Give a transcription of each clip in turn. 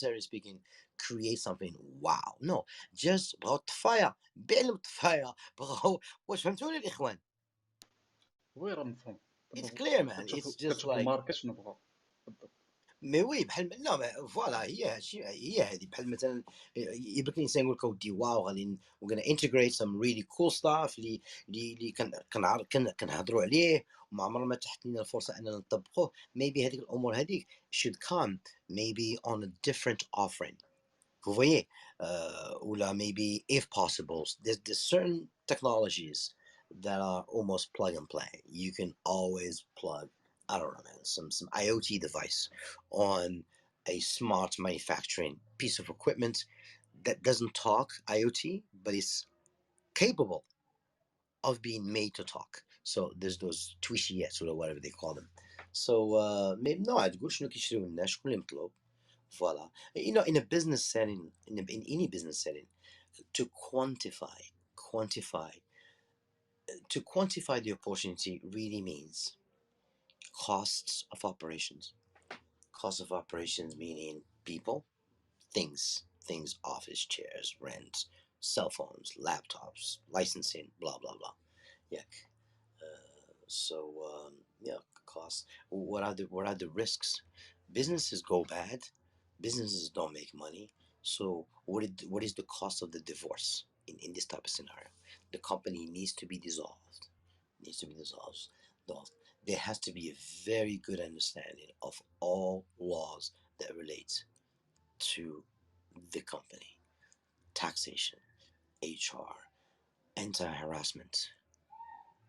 necessarily speaking create something wow. No, just بغاو الطفايه، بيع لهم الطفايه، بغاو. واش فهمتوني الاخوان؟ وي راه مفهوم. It's clear man. It's just كتشوف like الماركت شنو بغا بالضبط. مي وي بحال لا فوالا هي هادشي هي هادي بحال مثلا يبقى الانسان يقول لك ودي واو غادي وغانا integrate some really cool stuff اللي كنهضروا عليه وما عمر ما تحت لنا الفرصه اننا نطبقوه. maybe هذيك الامور هذيك should come maybe on a different offering. Vous voyez, ولا maybe if possible, there's certain technologies that are almost plug and play. You can always plug, I don't know, man, some IoT device on a smart manufacturing piece of equipment that doesn't talk IoT, but is capable of being made to talk. So there's those twishiettes or whatever they call them. So maybe no, تقول شنو كيشريو الناس شكون اللي مطلوب. Voila. You know, in a business setting, in any business setting, to quantify the opportunity really means costs of operations. Cost of operations meaning people, things, office chairs, rent, cell phones, laptops, licensing, blah blah blah. Yeah. Yeah, costs. What are the risks? Businesses go bad. Businesses don't make money. So what is the cost of the divorce in this type of scenario? The company needs to be dissolved. There has to be a very good understanding of all laws that relate to the company. Taxation, HR, anti-harassment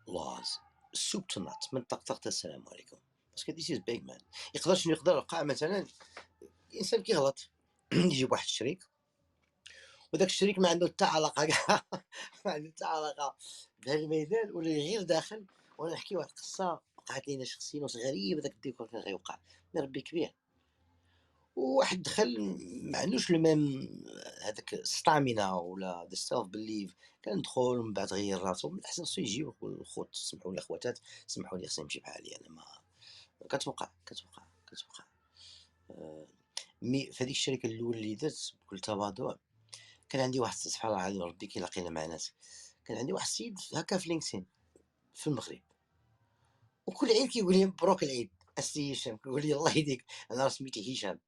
laws, soup to nuts. من طقطقة السلام عليكم. بس this is big man. يقدر وقع مثلا الانسان كيغلط يجيب واحد الشريك وداك الشريك ما عنده حتى علاقه كاع ما عنده حتى علاقه بهذا الميدان ولا غير داخل. وانا نحكي واحد القصه وقعت لينا شخصيا واش غريب هذاك الديكور كان غيوقع من ربي كبير. وواحد دخل ما عندوش لو ميم هذاك ستامينا ولا ذا سيلف بليف. كان ندخل ومن بعد غير راسو من الاحسن خصو يجي الخوت سمحوا لي اخواتات سمحوا لي خصني نمشي بحالي انا ما كتوقع مي في هذيك الشركه الاولى اللي درت بكل تواضع كان عندي واحد سبحان الله العظيم ربي كي لاقينا مع ناس. كان عندي واحد السيد هكا في لينكسين في المغرب وكل عيد كيقول لي مبروك العيد السي هشام. كيقول لي الله يهديك انا سميتي هشام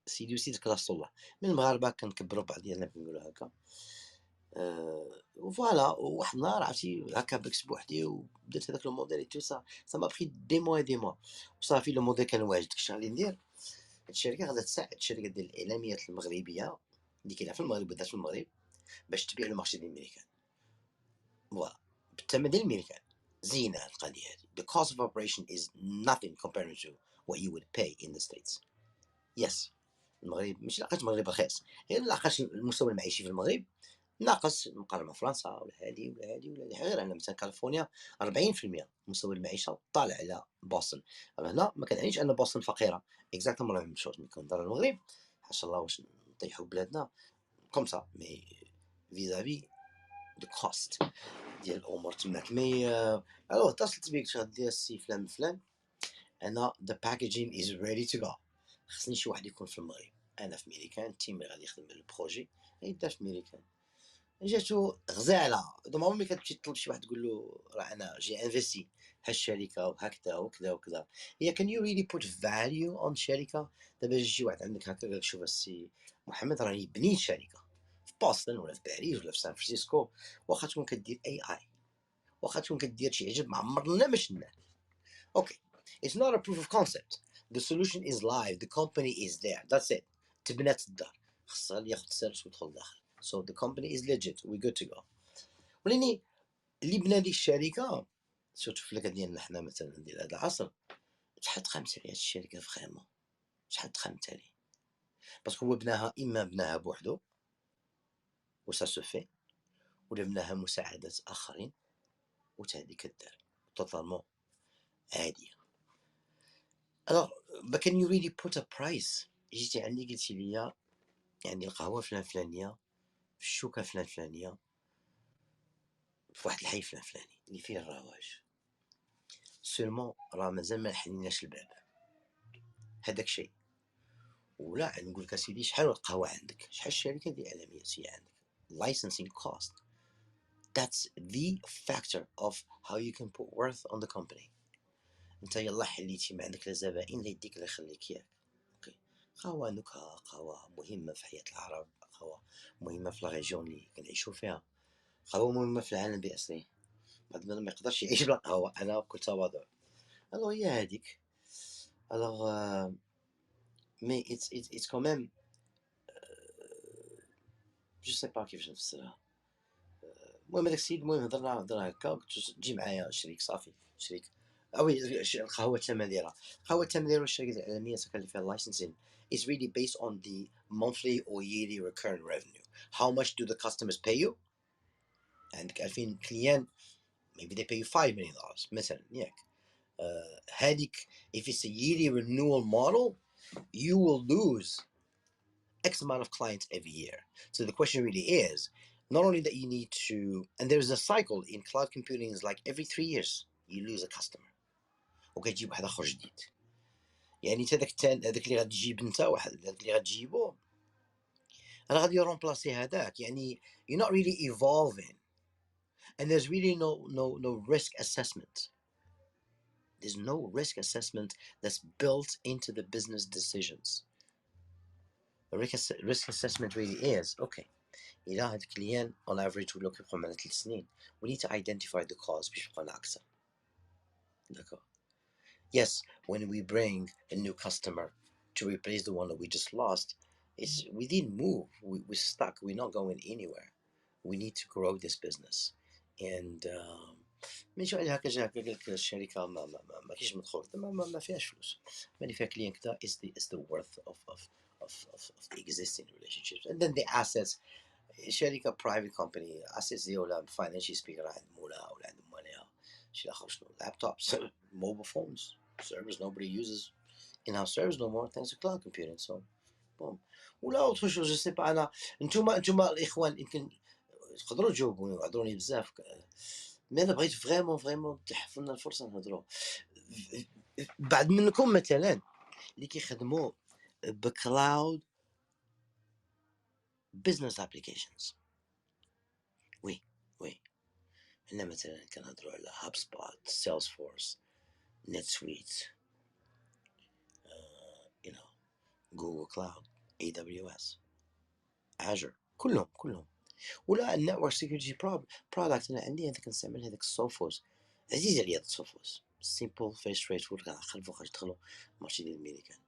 سيدي وسيدك راس الله. من المغاربه كنكبروا بعضياتنا كنقولوا هكا. وفوالا وواحد النهار عرفتي هكا بكس بوحدي وبدات هذاك الموديل اي تو سا ما بخي دي موا وصافي لو موديل كان واجد. داكشي غادي ندير هاد الشركه غادا تساعد الشركه ديال الاعلاميات المغربيه اللي كاينه في المغرب بالذات في المغرب باش تبيع لو مارشي ديال الميريكان. فوالا بالثمن ديال الميريكان زينه القضيه هذه. The cost of operation is nothing compared to what you would pay in the States. Yes. المغرب ماشي لقاش المغرب رخيص غير لقاش المستوى المعيشي في المغرب ناقص مقارنه مع فرنسا ولا هادي غير انا مثلا كاليفورنيا 40% مستوى المعيشه طالع على بوسطن. هنا ما كنعنيش ان بوسطن فقيره اكزاكتومون لا ميم شوز. ملي كنهضر على المغرب حاشا الله واش نطيحوا بلادنا كوم سا مي فيزافي دو كوست ديال الامور تماك. مي الو اتصلت بيك تغدي السي فلان انا ذا باكيجين از ريدي تو جو. خصني شي واحد يكون في المغرب. انا في ميريكان التيم اللي غادي يخدم على البروجي غيبدا في ميريكان. جاتو غزاله دوما ملي كتمشي تطلب شي واحد تقول له راه انا جي انفيستي هالشركه وهكذا وكذا وكذا. هي كان يو ريلي بوت فاليو اون شركه. دابا يجي شي واحد عندك هكا قال لك شوف السي محمد راني بنيت شركه في بوسطن ولا في باريس ولا في سان فرانسيسكو واخا تكون كدير اي واخا تكون كدير شي عجب ما عمرنا ما شفناه. اوكي it's not a proof of concept. The solution is live. The company is there. That's it. تبنات الدار خصها اللي ياخذ سيرش ويدخل داخل. So the company is legit. We good to go. ولاني اللي بنا ديك الشركه سورتو في الكا ديالنا حنا مثلا ديال هذا العصر شحال تخمت على هاد الشركه فخيمه شحال تخمت عليه باسكو هو بناها اما بناها بوحدو وسا سو في ولا بناها مساعدات اخرين وتهدي كدار توتالمون عاديه. alors but can you really put a price؟ جيتي عندي قلتي لي يعني القهوه فلانيه في الشوكه فلانيه في واحد الحي فلاني اللي فيه الرواج سولمون راه مازال ما حليناش الباب. هذاك الشيء ولا نقول لك اسيدي شحال القهوه عندك، شحال الشركه دي اعلاميه هي عندك. licensing cost, that's the factor of how you can put worth on the company. انت يلا حليتي ما عندك لا زبائن لا يديك لا يخليك ياك. اوكي، قهوه نكهه، قهوه مهمه في حياه العرب، قهوه مهمه في لا ريجيون اللي كنعيشوا فيها، قهوه مهمه في العالم باسره. بعد ما يقدرش يعيش بلا قهوه، انا بكل تواضع. الوغ هي هذيك. الوغ مي اتس كوميم جو سي با كيفاش نفسرها. المهم هذاك السيد، المهم هضرنا هكا، قلت تجي معايا شريك صافي، شريك اوي. القهوه الثمن ديالها، القهوه الثمن ديالها الشركات الاعلاميه تكلف فيها اللايسنسين is really based on the monthly or yearly recurrent revenue. How much do the customers pay you? عندك 2000 كليان، maybe they pay you $5 million مثلا ياك. هذيك if it's a yearly renewal model, you will lose X amount of clients every year. So the question really is, not only that you need to, and there's a cycle in cloud computing, is like every 3 years you lose a customer وكتجيب واحد اخر جديد. يعني انت هذاك اللي غتجيب انت، واحد هذاك اللي غتجيبو راه غادي يرومبلاسي هذاك. يعني you're not really evolving, and there's really no risk assessment. There's no risk assessment that's built into the business decisions. The risk assessment really is, okay, إلى هاد الكليان on average ولا كيبقاو معنا 3 سنين, we need to identify the cause باش يبقى ناقصة. D'accord. Yes, when we bring a new customer to replace the one that we just lost, we didn't move, we're stuck, we're not going anywhere. We need to grow this business. And من شويه هكا جا هكا قال لك الشركه ما كاينش مدخول، ما فيهاش فلوس. ما اللي فيها كليان كذا is the worth of the existing relationships, and then the assets. شركه برايفت كومباني اسيس ديالها فاينانشال سبيكر عندهم ولا عندهم مالها شي اخر شنو لابتوبس موبايل فونز servers nobody uses in-house servers no more thanks to cloud computing. So boom. ولا اوتر شو جو سي با. انا انتوما الاخوان يمكن تقدروا تجاوبوني وعذروني بزاف، مي انا بغيت فريمون تحفوا لنا الفرصه نهضروا. بعد منكم مثلا اللي كيخدموا بكلاود business applications. وي هنا مثلا كنهضروا على هاب سبوت، سيلز فورس، نت سويت، جوجل كلاود، اي دبليو اس، اجر، كلهم. ولا النتورك سيكيورتي برودكت. انا عندي هذاك نستعمل هذاك السوفوس، عزيز عليا هذا السوفوس، سيمبل فيري ستريت فورد، كنعرفوا فوقاش يدخلوا مارشي ديال الميريكان.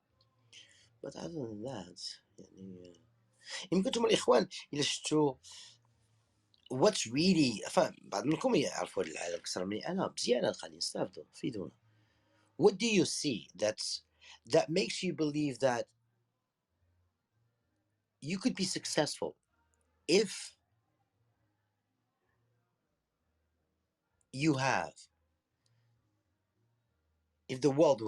but other than that يعني يمكن نتوما الاخوان الا شفتوا what's really بعض منكم يعرفوا هذا العالم اكثر مني انا مزيان، غادي نستافدوا فيدونا. What do you see that makes you believe that you could be successful if the world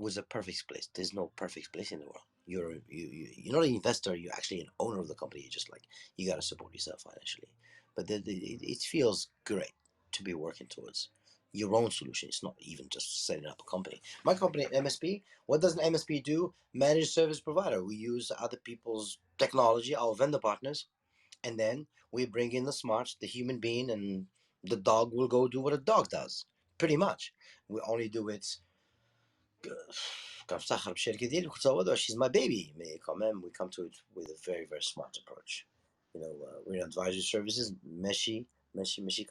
was a perfect place? There's no perfect place in the world. You're not an investor, you're actually an owner of the company. You just like, you got to support yourself financially, but it feels great to be working towards your own solution. It's not even just setting up a company. My company, MSP, what does an MSP do? Managed service provider. We use other people's technology, our vendor partners, and then we bring in the smarts, the human being, and the dog will go do what a dog does. Pretty much. We only do it. كنفتخر بالشركه ديالي وكنتواضع. she's my baby. Mais quand même we come to it with a very very smart approach. We're in advisory services, ماشي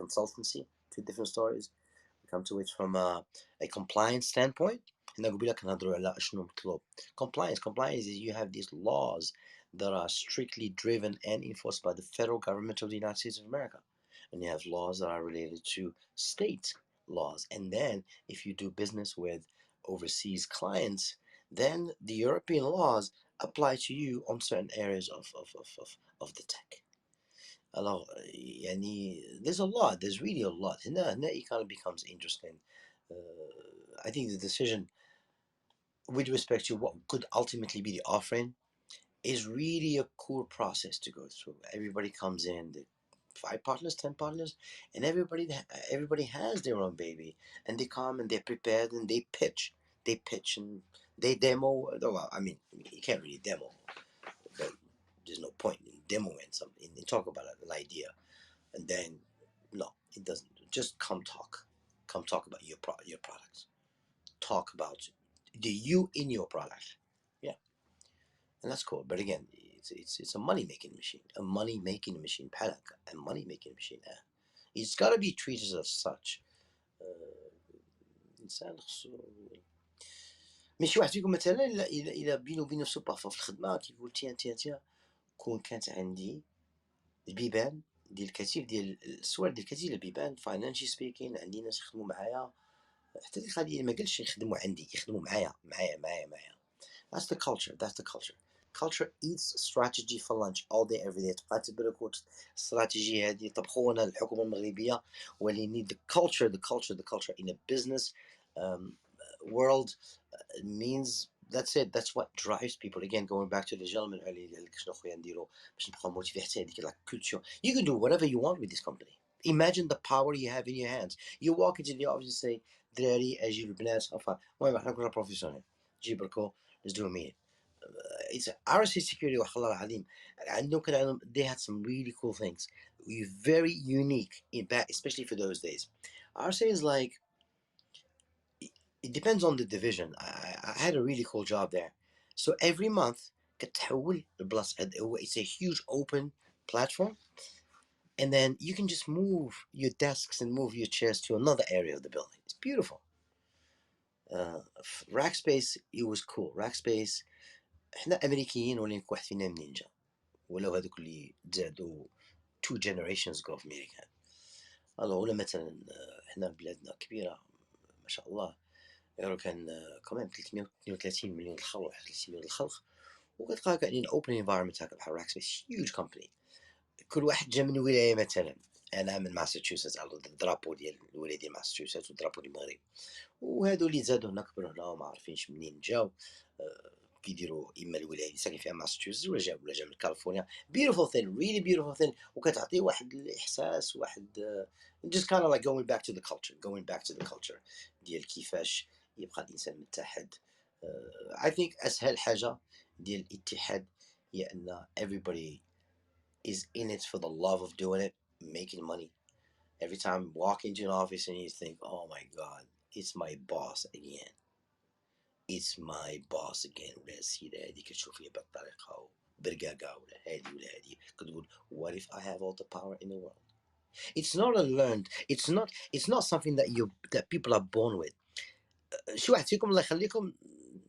consultancy. Two different stories. We come to it from a compliance standpoint. هنا قبيله كنهضروا على اشنو مطلوب. Compliance is you have these laws that are strictly driven and enforced by the federal government of the United States of America, and you have laws that are related to state laws. And then if you do business with overseas clients, then the European laws apply to you on certain areas of the tech. Alors, there's really a lot. هنا it kind of becomes interesting. I think the decision with respect to what could ultimately be the offering is really a cool process to go through. Everybody comes in, the 5 partners, 10 partners, and everybody has their own baby, and they come and they're prepared and they pitch. they pitch and they demo. Well, I mean, you can't really demo, but there's no point in demoing something and talk about an idea, and then no, it doesn't. Just come talk about your products. Talk about the you in your product. Yeah, and that's cool. But again, it's a money making machine, بحالك, a money making machine. It's got to be treated as such. الانسان خصو ماشي واحد فيكم مثلا الا بينه وبين نفسه بارفو في الخدمه كيقول تيا كون كانت عندي البيبان ديال الكثير ديال السوار ديال الكثير ديال البيبان فاينانشي سبيكين عندي ناس يخدموا معايا حتى ديك القضيه ما قالش يخدموا عندي يخدموا معايا. That's the culture. Culture eats strategy for lunch all day every day. تبقى تبرك الاستراتيجية هذه طبخونا الحكومة المغربية واللي need the culture in a business world means that's it. That's what drives people. Again, going back to the gentleman اللي قال لك شنو خويا نديرو باش نبقاو موتيفي حتى هذيك لا culture. You can do whatever you want with this company. Imagine the power you have in your hands. You walk into the office and say دراري اجيب البنات المهم احنا كنا بروفيسيونيل جيب لكم let's do a meeting. It's RSA security والله العظيم عندهم كان عندهم they had some really cool things very unique in back especially for those days. RSA is like it depends on the division. I had a really cool job there. So every month كتحول البلاصة it's a huge open platform and then you can just move your desks and move your chairs to another area of the building. It's beautiful. Rackspace it was cool. Rackspace احنا امريكيين ولين كل واحد فينا منين جا ولو هذوك اللي تزادوا 2 generations ago في امريكا. الله ولا مثلا احنا بلادنا كبيره ما شاء الله يعني كان كمان 332 مليون الخلق 300 مليون الخلق وكتلقى كاين اوبن environment هكا بحال راكسبيس هيوج كومباني كل واحد جا من ولايه مثلا انا من ماساتشوستس على الدرابو ديال الولايه ديال ماساتشوستس والدرابو ديال المغرب وهادو اللي زادوا هنا كبروا هنا ما عارفينش منين جاو كيديروا اما الولايه اللي ساكن فيها ماساتشوستس ولا جا من كاليفورنيا beautiful thing really beautiful thing وكتعطي واحد الاحساس واحد just kind of like going back to the culture ديال كيفاش يبقى الانسان متحد. I think اسهل حاجه ديال الاتحاد هي ان everybody is in it for the love of doing it making money. Every time you walk into an office and you think oh my god it's my boss again ولا السيدة هذه كتشوف فيها بالطريقة وبرقاقة ولا هذه كتقول what if I have all the power in the world. It's not a learned it's not something that people are born with. شي واحد فيكم الله يخليكم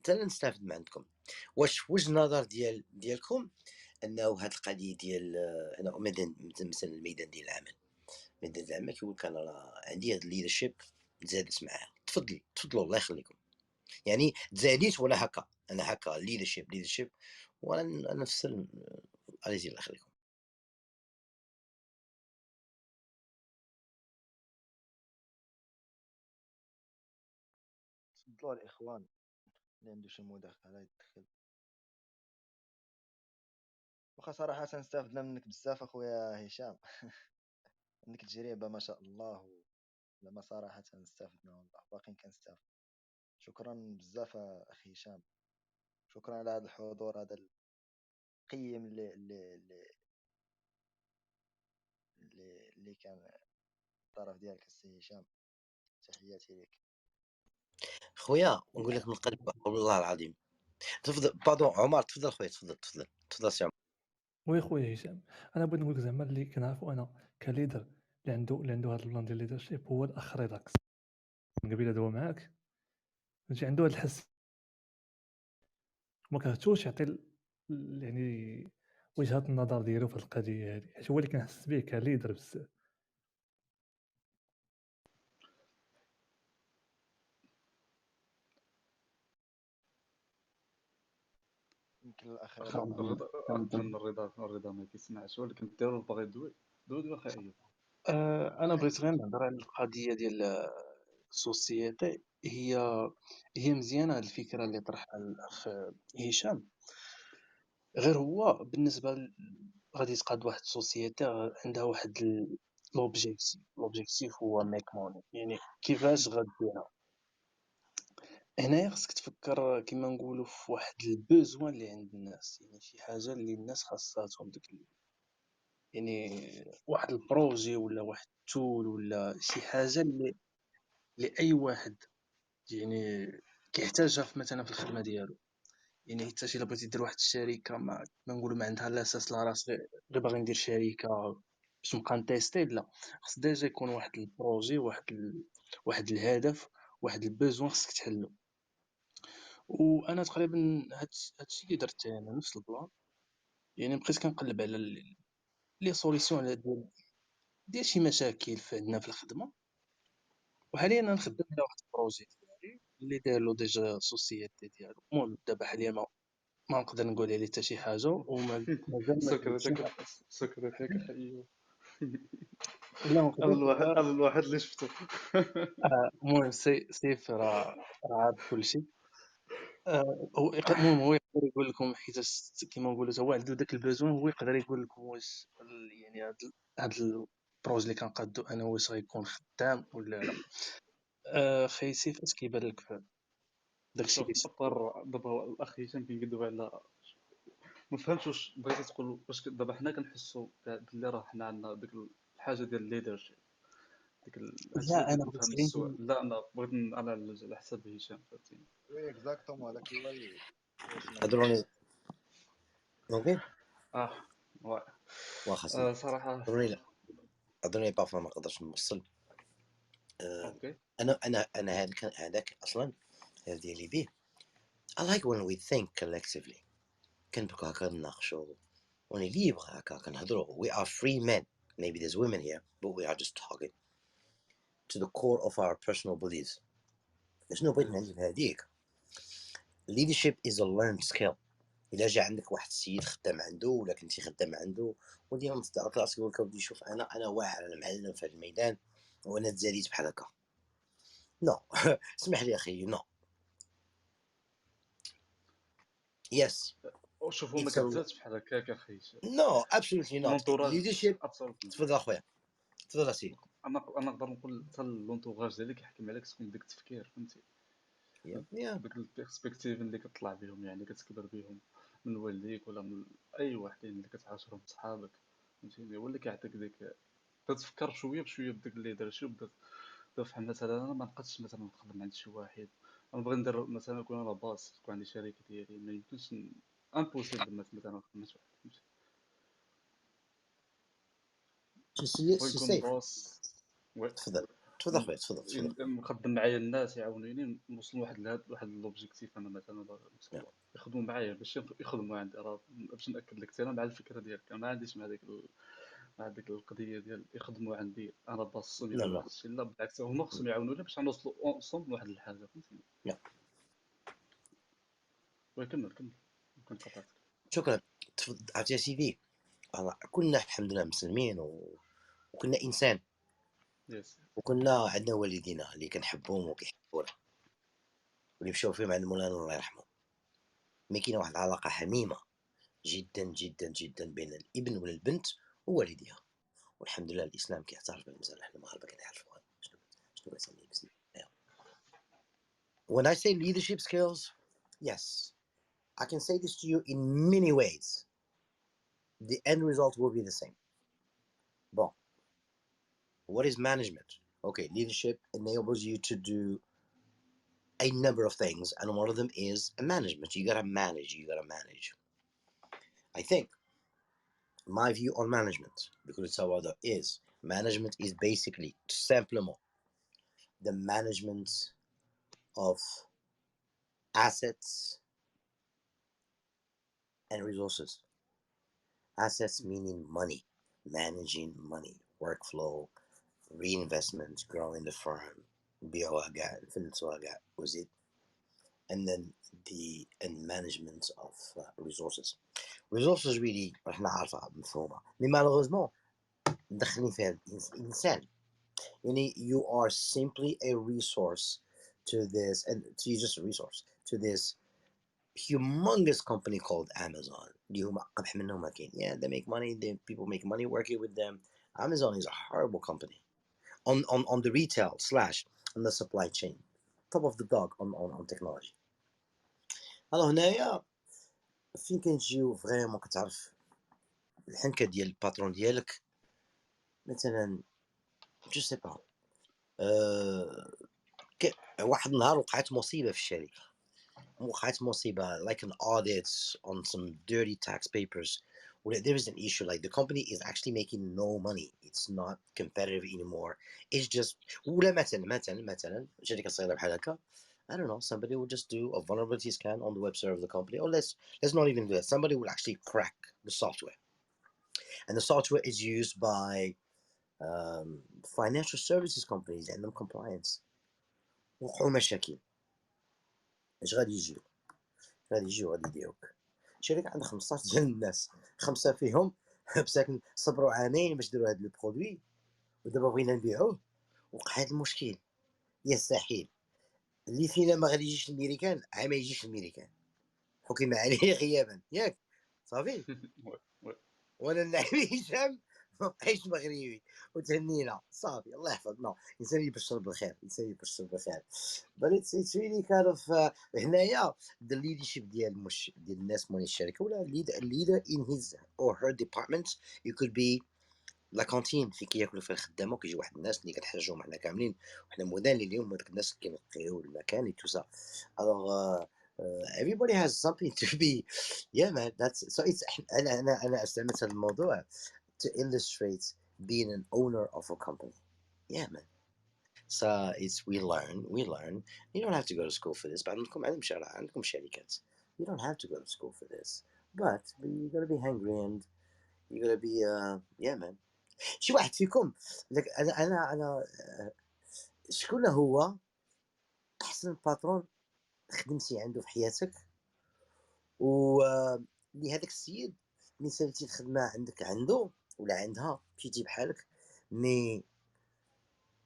مثلا نستافد من عندكم واش وجه النظر ديالكم انه هاد القضيه ديال انا مثلا الميدان ديال العمل كيقول لك انا راه عندي هاد الليدرشيب تزادت معاها تفضلوا الله يخليكم يعني تزاديت وانا هكا ليدرشيب وانا نفس اليزي الله يخليكم. تفضلوا الاخوان اللي عنده شي مداخله يدخل. واخا صراحه استفدنا منك بزاف اخويا هشام عندك تجربه ما شاء الله زعما صراحه استفدنا والله باقي كنستافد. شكرا بزاف اخي هشام شكرا على هذا الحضور هذا القيم اللي كان الطرف ديالك السي هشام تحياتي لك خويا نقول لك من القلب والله العظيم تفضل باردون عمر تفضل خويا تفضل سي عمر. وي خويا هشام انا بغيت نقول لك زعما اللي كنعرفو انا كليدر اللي عنده هذا البلان ديال ليدرشيب هو الاخ ريداكس من قبيله دوا معاك فهمتي عنده هذا الحس ما كرهتوش يعطي يعني وجهة النظر ديالو في القضيه هذه حيت هو اللي كنحس به كليدر بزاف. يمكن الاخ الرضا ما كيسمعش ولكن ديرو باغي دوي واخا ايوب. انا بغيت غير نهضر على القضيه ديال السوسيتي هي مزيانه هذه الفكره اللي طرحها الاخ هشام غير هو بالنسبه غادي تقاد واحد السوسيتي عندها واحد لوبجيكتيف هو ميك موني يعني كيفاش غديرها هنايا خصك تفكر كما نقولوا في واحد البوزوان اللي عند الناس، يعني شي حاجه اللي الناس خاصاتهم يعني واحد البروجي ولا واحد التول ولا شي حاجه اللي اي واحد يعني كيحتاجها مثلا في الخدمه ديالو. يعني حتى الا بغيتي دير واحد الشركه ما نقولوا ما عندها لا اساس لا راس، غير باغي ندير شركه باش نبقى نتيستي، لا خص ديجا يكون واحد البروجي، واحد الهدف، واحد البوزوان خصك تحلو. وانا تقريبا هادشي اللي درت انا نفس البلان. يعني بقيت كنقلب على لي سوليسيون على ديال شي مشاكل عندنا في الخدمه. وحاليا انا خدام على واحد البروجي ديالي اللي داير له ديجا سوسيتي ديالو. المهم دابا حاليا ما نقدر نقول عليه حتى شي حاجه ومازال ما كنتش سكرتك ايوه. لا ما انا نقدرش الواحد نقول. انا الواحد اللي شفته. المهم سيف راه عارف كلشي. المهم هو يقدر يقول لكم حيت كيما نقولوا هو عنده داك البوزون، هو يقدر يقول لكم واش يعني هاد البروج اللي كنقادو انا واش غيكون خدام ولا لا. خي سيف اش كيبان لك في داكشي اللي شوف اضطر دابا هو الاخ هشام كيكذب على، ما فهمتش واش بغيتي تقول واش دابا حنا كنحسوا باللي راه حنا عندنا ديك الحاجه ديال الليدرشيب، ديك هادشي اللي لا بغيت انا بغيت نفهم من غير السؤال. لا انا بغيت انا على حساب هشام فهمتيني. وي اكزاكتومون، هذاك هو هو شنو بغيت. هضروني اوكي اه واه. واخا سيدي. صراحه هضروني بارفو ما نقدرش نوصل. اوكي. انا هذاك اصلا هذا ديالي بيه. I like when we think collectively. كنبقى هكا نناقشوا وني ليبر هكا كنهضروا. We are free men. Maybe there's women here, but we are just talking to the core of our personal beliefs. شنو بغيت نعني بهذيك؟ leadership is a learned skill. إلا جا عندك واحد السيد خدام عنده ولا كنتي خدام عنده وديما تصدق راسك يقول لك ودي شوف انا واعر، انا معلم في هذا الميدان وانا تزاليت بحال هكا. نو اسمح لي اخي، نو. يس شوفوا ما اتس كتزادش بحال هكاك اخي. نو ابسولوتلي نوت لونطوراج leadership. ابسولوتلي. تفضل اخويا، تفضل اسيدي. انا نقدر نقول حتى لونطوراج ديالك يحكم عليك تكون بديك التفكير فهمتي، يا بديك البيرسبكتيف اللي كطلع بهم، يعني كتكبر بهم من والديك ولا من اي واحد اللي كتعاشرهم صحابك فهمتيني، هو اللي كيعطيك ديك تتفكر شويه بشويه بديك الليدرشيب. فحال مثلا انا ما نقدش مثلا نخدم عند شي واحد، انا بغي ندير مثلا نكون انا باص، تكون عندي شركه ديالي، ما يمكنش امبوسيبل مثلا نخدم مع شي واحد فهمتي. بغي سي نكون سيف. باص. وي. تفضل تفضل اخويا، تفضل. نخدم معايا الناس يعاونوني نوصل واحد لوبجيكتيف انا مثلا باغي نوصل له. يخدموا معايا باش يخدموا عندي، راه باش ناكد لك انا مع الفكره ديالك، انا ما عنديش مع ديك القضيه ديال يخدموا عندي انا باصهم لا يديروا لا واحد الشيء. لا بالعكس، هما خصهم يعاونوني باش نوصلوا اونصومبل لواحد الحاجه فهمتيني. لا. وي كمل ممكن قطعتك. شكرا. عرفتي يا سيدي، كنا الحمد لله مسلمين وكنا انسان، يس. وكنا عندنا والدينا اللي كنحبهم وكيحبونا واللي مشاو فيهم عند مولانا الله يرحمه. ما كاينه واحد العلاقه حميمه جدا جدا جدا بين الابن والبنت ووالديها، والحمد لله الاسلام كيعترف بالمسألة. احنا المغاربه كنعرفوها. شنو كنسمي بسم الله. When I say leadership skills, yes, I can say this to you in many ways. The end result will be the same. Bon, what is management? Okay, leadership enables you to do a number of things, and one of them is management. You gotta manage. I think my view on management, because it's how other is, management is basically simplement the management of assets and resources. Assets meaning money, managing money, workflow, reinvestment, growing the firm, was it, and then the management of resources. Resources really احنا عارفة مفهومة، mais malheureusement مدخلين فيها الإنسان. يعني you are simply a resource to this, and you're just a resource to this humongous company called Amazon. اللي هما قبح منهم ما كاين. Yeah, they make money, people make money working with them. Amazon is a horrible company on the retail / on the supply chain. top of the dog on technology. alors هنايا فين كنجيو فريمون كتعرف الحنكه ديال الباترون ديالك مثلا جو سي با واحد النهار وقعت مصيبه في الشركه وقعت مصيبه like an audit on some dirty tax papers where there is an issue like the company is actually making no money, it's not competitive anymore, it's just ولا مثلا شركه صغيره بحال هكا I don't know, somebody will just do a vulnerability scan on the web server of the company, or let's not even do that, somebody will actually crack the software, and the software is used by financial services companies عندهم compliance, وقعوا مشاكل. اش غادي يجيو غادي يديروك شركه عندها 15 ديال الناس، 5 فيهم مساكن صبروا عامين باش داروا هذا البرودوي، ودابا بغينا نبيعوه وقع هذا المشكل. يستحيل اللي فينا ما غادي يجيش الميريكان عام ما يجيش الميريكان، حكم عليه غيابا ياك صافي. وانا النعمي هشام ما بقيتش مغربي وتهنينا صافي الله يحفظنا، انسان يبشر بالخير، انسان يبشر بالخير. but it's really kind of هنايا the leadership ديال ديال الناس مول الشركه ولا leader in his or her department. you could be لا كونتين فين كياكلوا فيها الخدامه وكيجي واحد الناس اللي كنحتاجوهم حنا كاملين وحنا مودانين اليوم هذوك الناس اللي كينقيو المكان تو سا. alors everybody has something to be yeah man that's so it's انا استعملت هذا الموضوع to illustrate being an owner of a company. Yeah man, so it's we learn. You don't have to go to school for this, but عندكم شركات, you don't have to go to school for this, but you gotta be hungry and you gotta be yeah man. شي واحد فيكم لك انا شكون هو احسن باترون خدمتي عنده في حياتك و لهذاك السيد اللي سالتي الخدمه عندك عنده ولا عندها مشيتي بحالك مي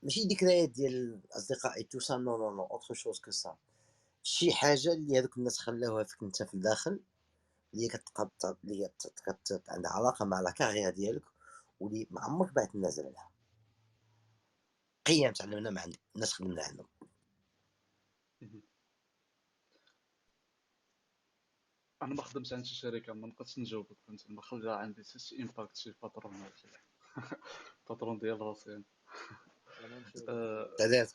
ماشي ذكريات ديال الاصدقاء تو سا نو اوتر شوز كو سا، شي حاجه اللي هذوك الناس خلاوها فيك انت في الداخل اللي كتقاد اللي عندها علاقه مع لا كارير ديالك واللي ما عمرك بعد تنازل عنها. قيم تعلمنا مع الناس خدمنا عندهم. انا ما خدمتش عند شي شركه ما نقدرش نجاوبك فهمتي، ما خلى عندي شي امباكت شي باترون باترون ديال راسي يعني. تعدات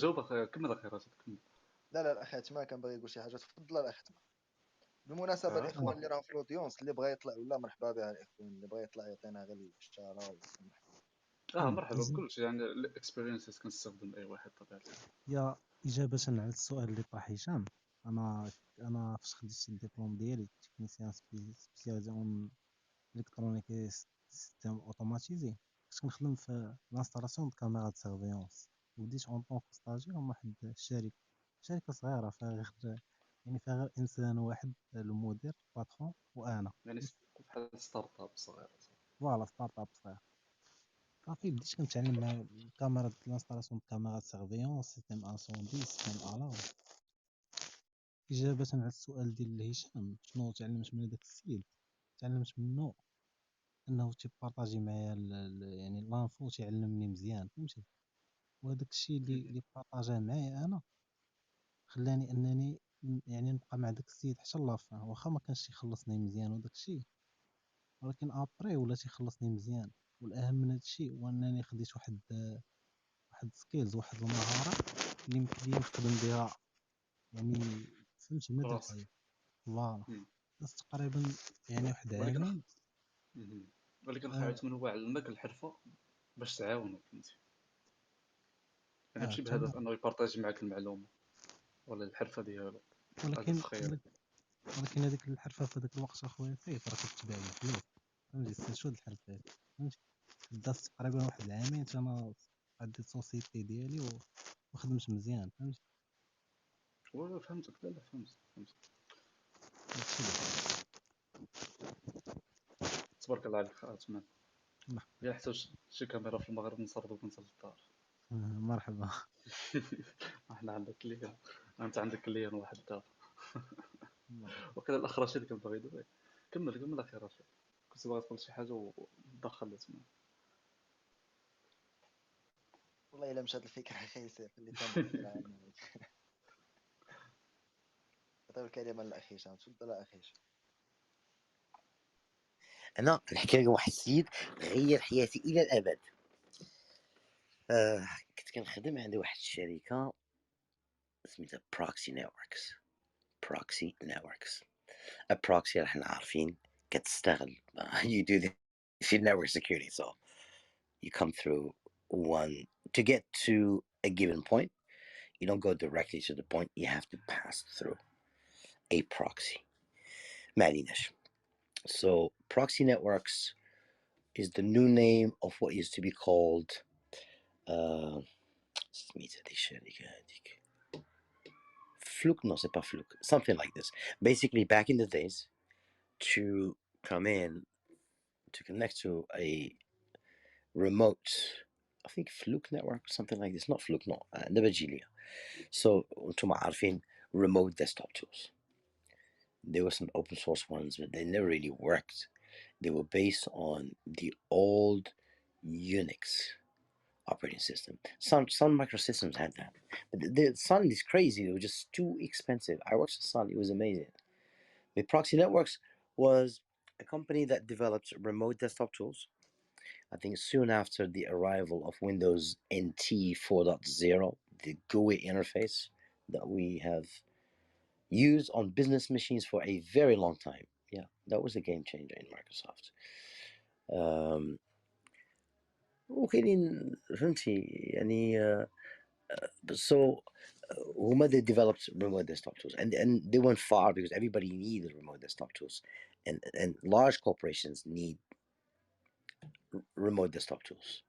جاوب اخي كمل اخي راشد كمل. لا الاخ حاتم كان باغي يقول شي حاجه، تفضل الاخ حاتم. بالمناسبه الاخوان اللي راهم في الاودينس اللي بغى يطلع ولا مرحبا به، الاخوان اللي بغى يطلع يعطينا غير الاشاره مرحبا بكلشي يعني الاكسبيرينسز كنستخدم اي واحد طبيعي. يا إجابة على السؤال اللي طرح هشام، أنا فاش خديت الدبلوم ديالي تكنيسيان سبيسياليزي اون الكترونيكي سيستيم اوتوماتيزي، كنت كنخدم في لانستالاسيون د كاميرا د سيرفيونس، وبديت اون طونك ستاجير مع واحد شركة صغيرة فيها غير انسان واحد، المدير باترون وانا، يعني بحال ستارت اب صغير. فوالا ستارت اب صغير. صافي بديت كنتعلم مع الكاميرا د لانستالاسيون د كاميرا د سيرفيونس سيستيم انسوندي سيستيم الارم. إجابة على السؤال ديال هشام شنو تعلمت من هذاك السيد، تعلمت منه انه تيبارطاجي معايا يعني لانفو، تيعلمني مزيان فهمتي، وهذاك الشيء اللي بارطاجاه معايا انا خلاني انني يعني نبقى مع داك السيد حتى لافان، واخا ما كانش يخلصني مزيان وداك الشيء، ولكن ابري ولا تيخلصني مزيان. والاهم من هذا الشيء هو انني خديت واحد سكيلز، واحد المهاره اللي يمكن لي نخدم بها يعني فهمتي مدى الحياه. فوالا بس تقريبا يعني واحد عامين. ولكن خايت من هو علمك الحرفه باش تعاونك فهمتي، يعني ماشي بهدف انه يبارطاجي معك المعلومه ولا الحرفه ديالو. ولكن هذيك الحرفه في هذاك الوقت اخويا سيف راه كتباع الفلوس فهمتي، شو هاد الحرفه فهمتي. دازت تقريبا واحد العامين انا عندي سوسيتي ديالي وخدمت مزيان فهمتي. فهمتك. لا فهمت تبارك الله عليك عثمان. يا حتى شي كاميرا في المغرب نصردوك انت للدار. مرحبا. احنا عندك كليان، انت عندك كليان واحد دابا. وكذا الاخ رشيد كان باغي يدوي. كمل اخي رشيد، كنت باغي تقول شي حاجه ودخلت معاك. والله الا مشات الفكره اخي ياسر اللي تنفكر عنها. عطيو الكلمه للاخ هشام. تفضل اخي هشام. انا نحكي لك واحد السيد غير حياتي الى الابد. كنت كنخدم عند واحد الشركه سميتها بروكسي نتوركس. بروكسي نتوركس البروكسي احنا عارفين كتستغل you do this in network security, so you come through one to get to a given point. You don't go directly to the point, you have to pass through a proxy. معليناش. So proxy networks is the new name of what used to be called Fluke, no, c'est pas Fluke, something like this. Basically, back in the days, to come in to connect to a remote, I think Fluke network, something like this. Not Fluke, no, Nabajilia. So, انتم عارفين remote desktop tools. There were some open source ones, but they never really worked. They were based on the old Unix operating system. Some microsystems had that, but the Sun is crazy. They were just too expensive. I watched the Sun; it was amazing. The Proxy Networks was a company that developed remote desktop tools. I think soon after the arrival of Windows NT 4.0, the GUI interface that we have used on business machines for a very long time. Yeah, that was a game changer in Microsoft. وكاينين فهمتي يعني so هما they developed remote desktop tools, and they went far because everybody needed remote desktop tools, and large corporations need remote desktop tools.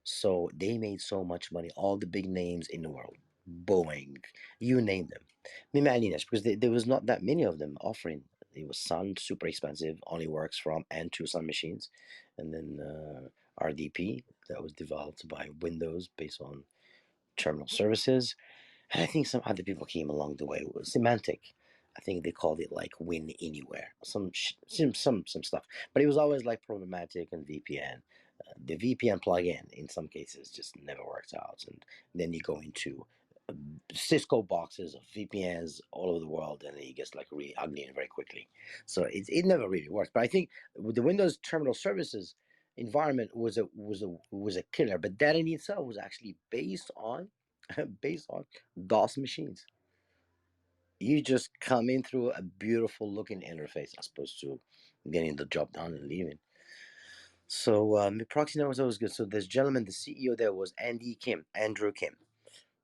So they made so much money, all the big names in the world, Boeing, you name them. Because there was not that many of them offering. It was Sun, super expensive, only works from and to Sun machines. And then RDP, that was developed by Windows based on terminal services. And I think some other people came along the way. It was Semantic. I think they called it like Win Anywhere, some stuff. But it was always like problematic and VPN. The VPN plugin in some cases just never worked out, and then you go into Cisco boxes of VPNs all over the world, and it gets like really ugly and very quickly. So it never really worked. But I think with the Windows Terminal Services environment was a killer. But that in itself was actually based on DOS machines. You just come in through a beautiful looking interface as opposed to getting the job done and leaving. So proxy networks was always good. So this gentleman, the CEO there was Andrew Kim.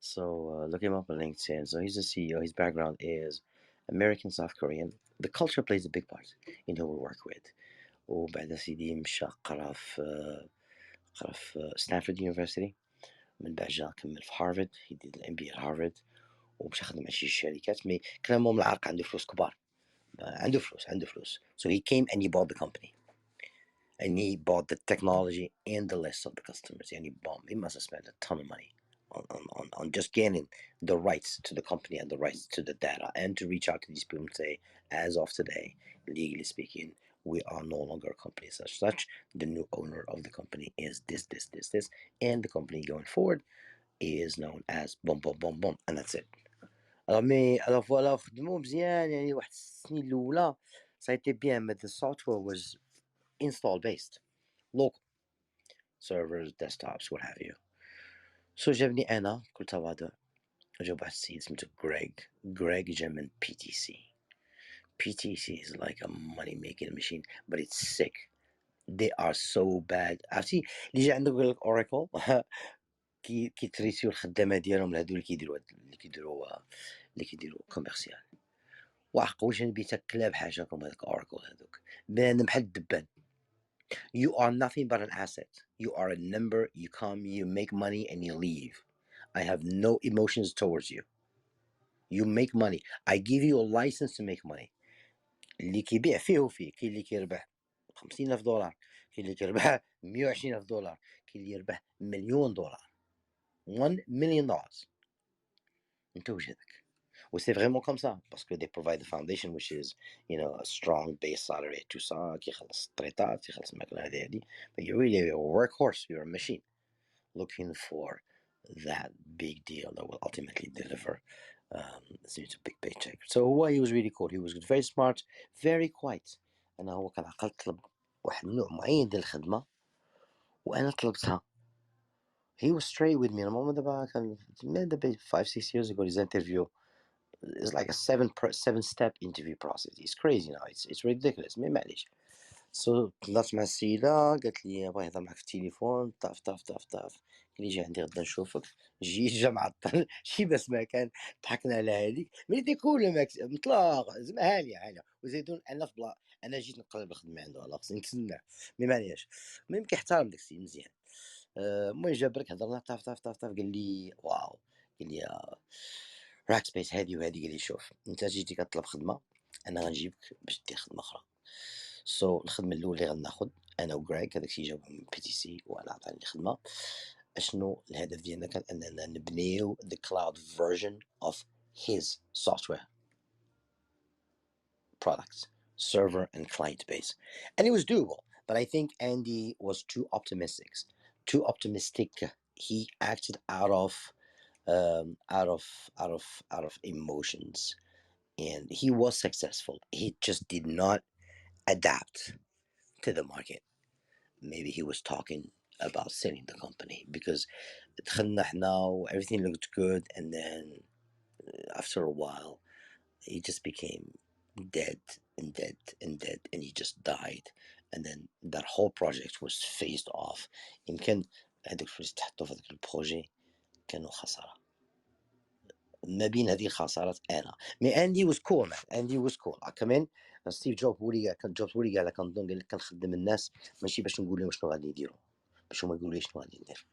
So look him up on LinkedIn. So he's the CEO. His background is American, South Korean. The culture plays a big part in who we work with. وبعد سيدي مشى قرا في ستانفورد يونيفرسيتي. من بعد جا كمل في هارفارد. he did an MBA at Harvard. ومشى خدم على شي شركات مي كلامهم العرق عنده فلوس كبار. عنده فلوس. So he came and he bought the company. And he bought the technology and the list of the customers. And he must have spent a ton of money on just getting the rights to the company and the rights to the data, and to reach out to these people and say, as of today, legally speaking, we are no longer a company such. The new owner of the company is this, and the company going forward is known as boom, and that's it. Alors voilà, خدموا مزيان يعني واحد السنين الأولى ça a été bien, but the software was install based, local servers, desktops, what have you. So جابني أنا بكل تواضع جاب واحد السيد سميتو Greg جا من PTC. PTC is like a money making machine, but it's sick. They are so bad. عرفتي اللي جا عندك يقول لك اوراكل كيتريسيو الخدامه ديالهم لهادو اللي كيديروا كوميرسيال. وعقوش نبيتا كلاب حاجاكم هذاك اوراكل هذوك بنادم بحال الدبان. You are nothing but an asset. You are a number. You come, you make money, and you leave. I have no emotions towards you. You make money. I give you a license to make money. اللي كيبيع فيه وفيه. كاين اللي كيربح $50,000. كاين اللي كيربح $120,000. كاين اللي يربح $1,000,000. $1 million. انت وجهك. وسي فريمون كوم سا باسكو they provide the foundation which is a strong base salary to كيخلص الطريطات يخلص الماكله هذه but you're really a workhorse, you're a machine. looking for that big deal that will ultimately deliver a big paycheck. So he was really cool. He was very smart, very quiet. أنا هو كان عقل طلب واحد النوع معين ديال الخدمة وأنا طلبتها. He was straight with me. المهم دابا كان دابا 5-6 years ago his interview is like a 7-step interview process. It's crazy now. It's ridiculous. ما معليش. So طلعت مع السيدة قالت لي بغا يهضر معاك في التليفون طاف قال لي جي عندي غدا نشوفك. جا معطل شي بس ما كان ضحكنا على هذيك ملي تيكون مطلق زعما هانيه وزيدون انا في بلا انا جيت نقلب الخدمه عنده على خصني نتسنى ما معليش. المهم كيحترم داك السيد مزيان. المهم جا برك هضرنا طاف قال لي واو قال لي راك سبيس هادي وهادي. قال لي شوف انت جيتي كطلب خدمه انا غنجيبك باش دير خدمه اخرى. سو الخدمه الاولى اللي غناخذ انا وغريك هذاك الشيء جاوب من بي تي سي وانا عطاني الخدمه. اشنو الهدف ديالنا كان اننا نبنيو the cloud version of his software products server and client base, and it was doable, but I think Andy was too optimistic. He acted out of emotions, and he was successful. He just did not adapt to the market. Maybe he was talking about selling the company because دخلنا حنا everything looked good, and then after a while he just became dead, and he just died, and then that whole project was phased off. يمكن هذوك الفلوس تحطوا في هذاك البروجي كانوا خسارة. ما بين هذه الخسارات انا اندي was cool man. اندي was cool. كمان ستيف جوب هو اللي قال كنظن قال لك كنخدم الناس ماشي باش نقول لهم شنو غادي يديروا باش هما يقولوا لي شنو غادي ندير.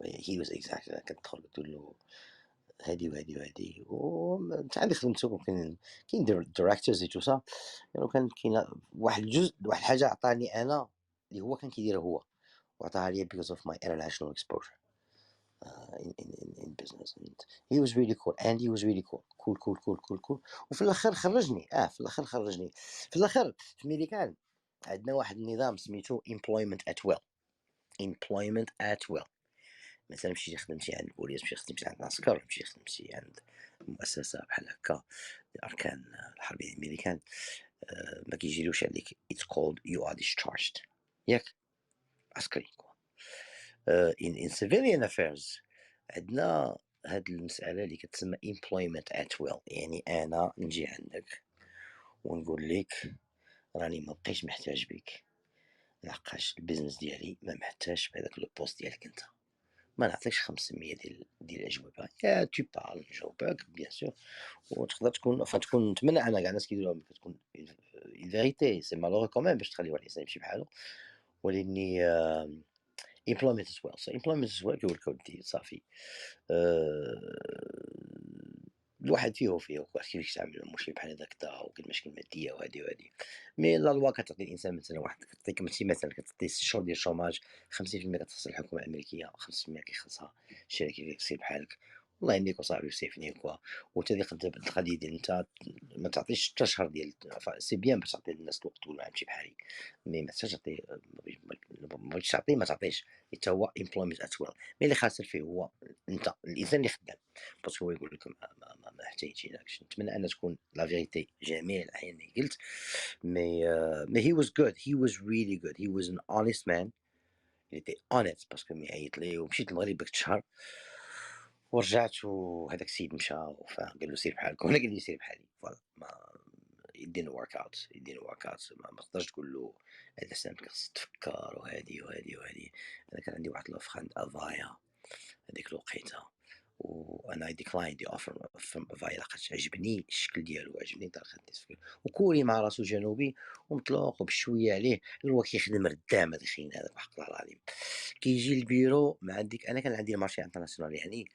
he was exactly كتدخل تقول له هادي وهادي وانت عندك خدمتك كاين دايركتورز تو صا يعني كاين واحد الجزء واحد الحاجه عطاني انا اللي هو كان كيديرها هو وعطاها لي because of my international exposure in business, and he was really cool. And he was really cool. وفي الاخر خرجني في الاخر في امريكان عندنا واحد النظام سميتو employment at will. مثلا مشيتي خدمتي عند البوليس، مشيتي خدمتي عند العسكر، مشيتي خدمتي عند مؤسسه بحال هكا الاركان الحربيه الامريكان، ما كيجيروش عليك it's called you are discharged ياك عسكري. in civilian affairs عندنا هاد المسألة اللي كتسمى employment at will. يعني أنا نجي عندك ونقول لك راني ما بقيتش محتاج بك لحقاش البيزنس ديالي ما محتاج بهذاك لو بوست ديالك انت، ما نعطيكش 500 ديال الأجوبة يا تو بارل نجاوبك بيان سور وتقدر تكون نتمنى انا كاع الناس كيديروها كتكون فيريتي سي مالوغ كوميم باش تخليو الانسان يمشي بحالو، ولكني employment as well. So employment as well كيقول لك ودي صافي الواحد فيه كيفاش يتعامل مع مشكل بحال هذاك دا وكاين المشكل الماديه وهذه مي لا لوا كتعطي الانسان مثلا واحد كتعطيك مثلا كتعطي 6 شهور ديال الشوماج 50% كتخص الحكومه الامريكيه 5% كيخصها الشركه اللي كتسير بحالك. والله يهنيك وصاحبي وسيفني وانت القضيه ديال انت ما تعطيش 6 شهور ديال سي بيان باش تعطي الناس الوقت تقول معاهم شي بحالي مي ما تعطي ما بغيتش تعطي ما تعطيش حتى هو employment at will. مي اللي خاسر فيه هو انت الانسان اللي خدام باسكو هو يقول لك ما احتاجينكش. نتمنى ان تكون لا فيريتي جميع الاحيان اللي قلت مي he was good, he was really good, he was an honest man. il était honnête باسكو مي عيط لي ومشيت المغرب داك الشهر ورجعت وهذاك السيد مشى قال له سير بحالك وانا قال لي سير بحالي فوالا ما it didn't work out ما تقدرش تقول له هذا سامك خصك تفكر وهذه انا كان عندي واحد الاوفر عند افايا هذيك الوقيته وانا ديكلاين دي اوفر افايا لقيت عجبني الشكل ديالو عجبني طريقه التفكير وكوري مع راسو جنوبي ومطلق وبشويه عليه هو كيخدم ردام هذا الخين هذا بحق الله العظيم. كيجي البيرو مع ديك انا كان عندي المارشي انترناسيونال يعني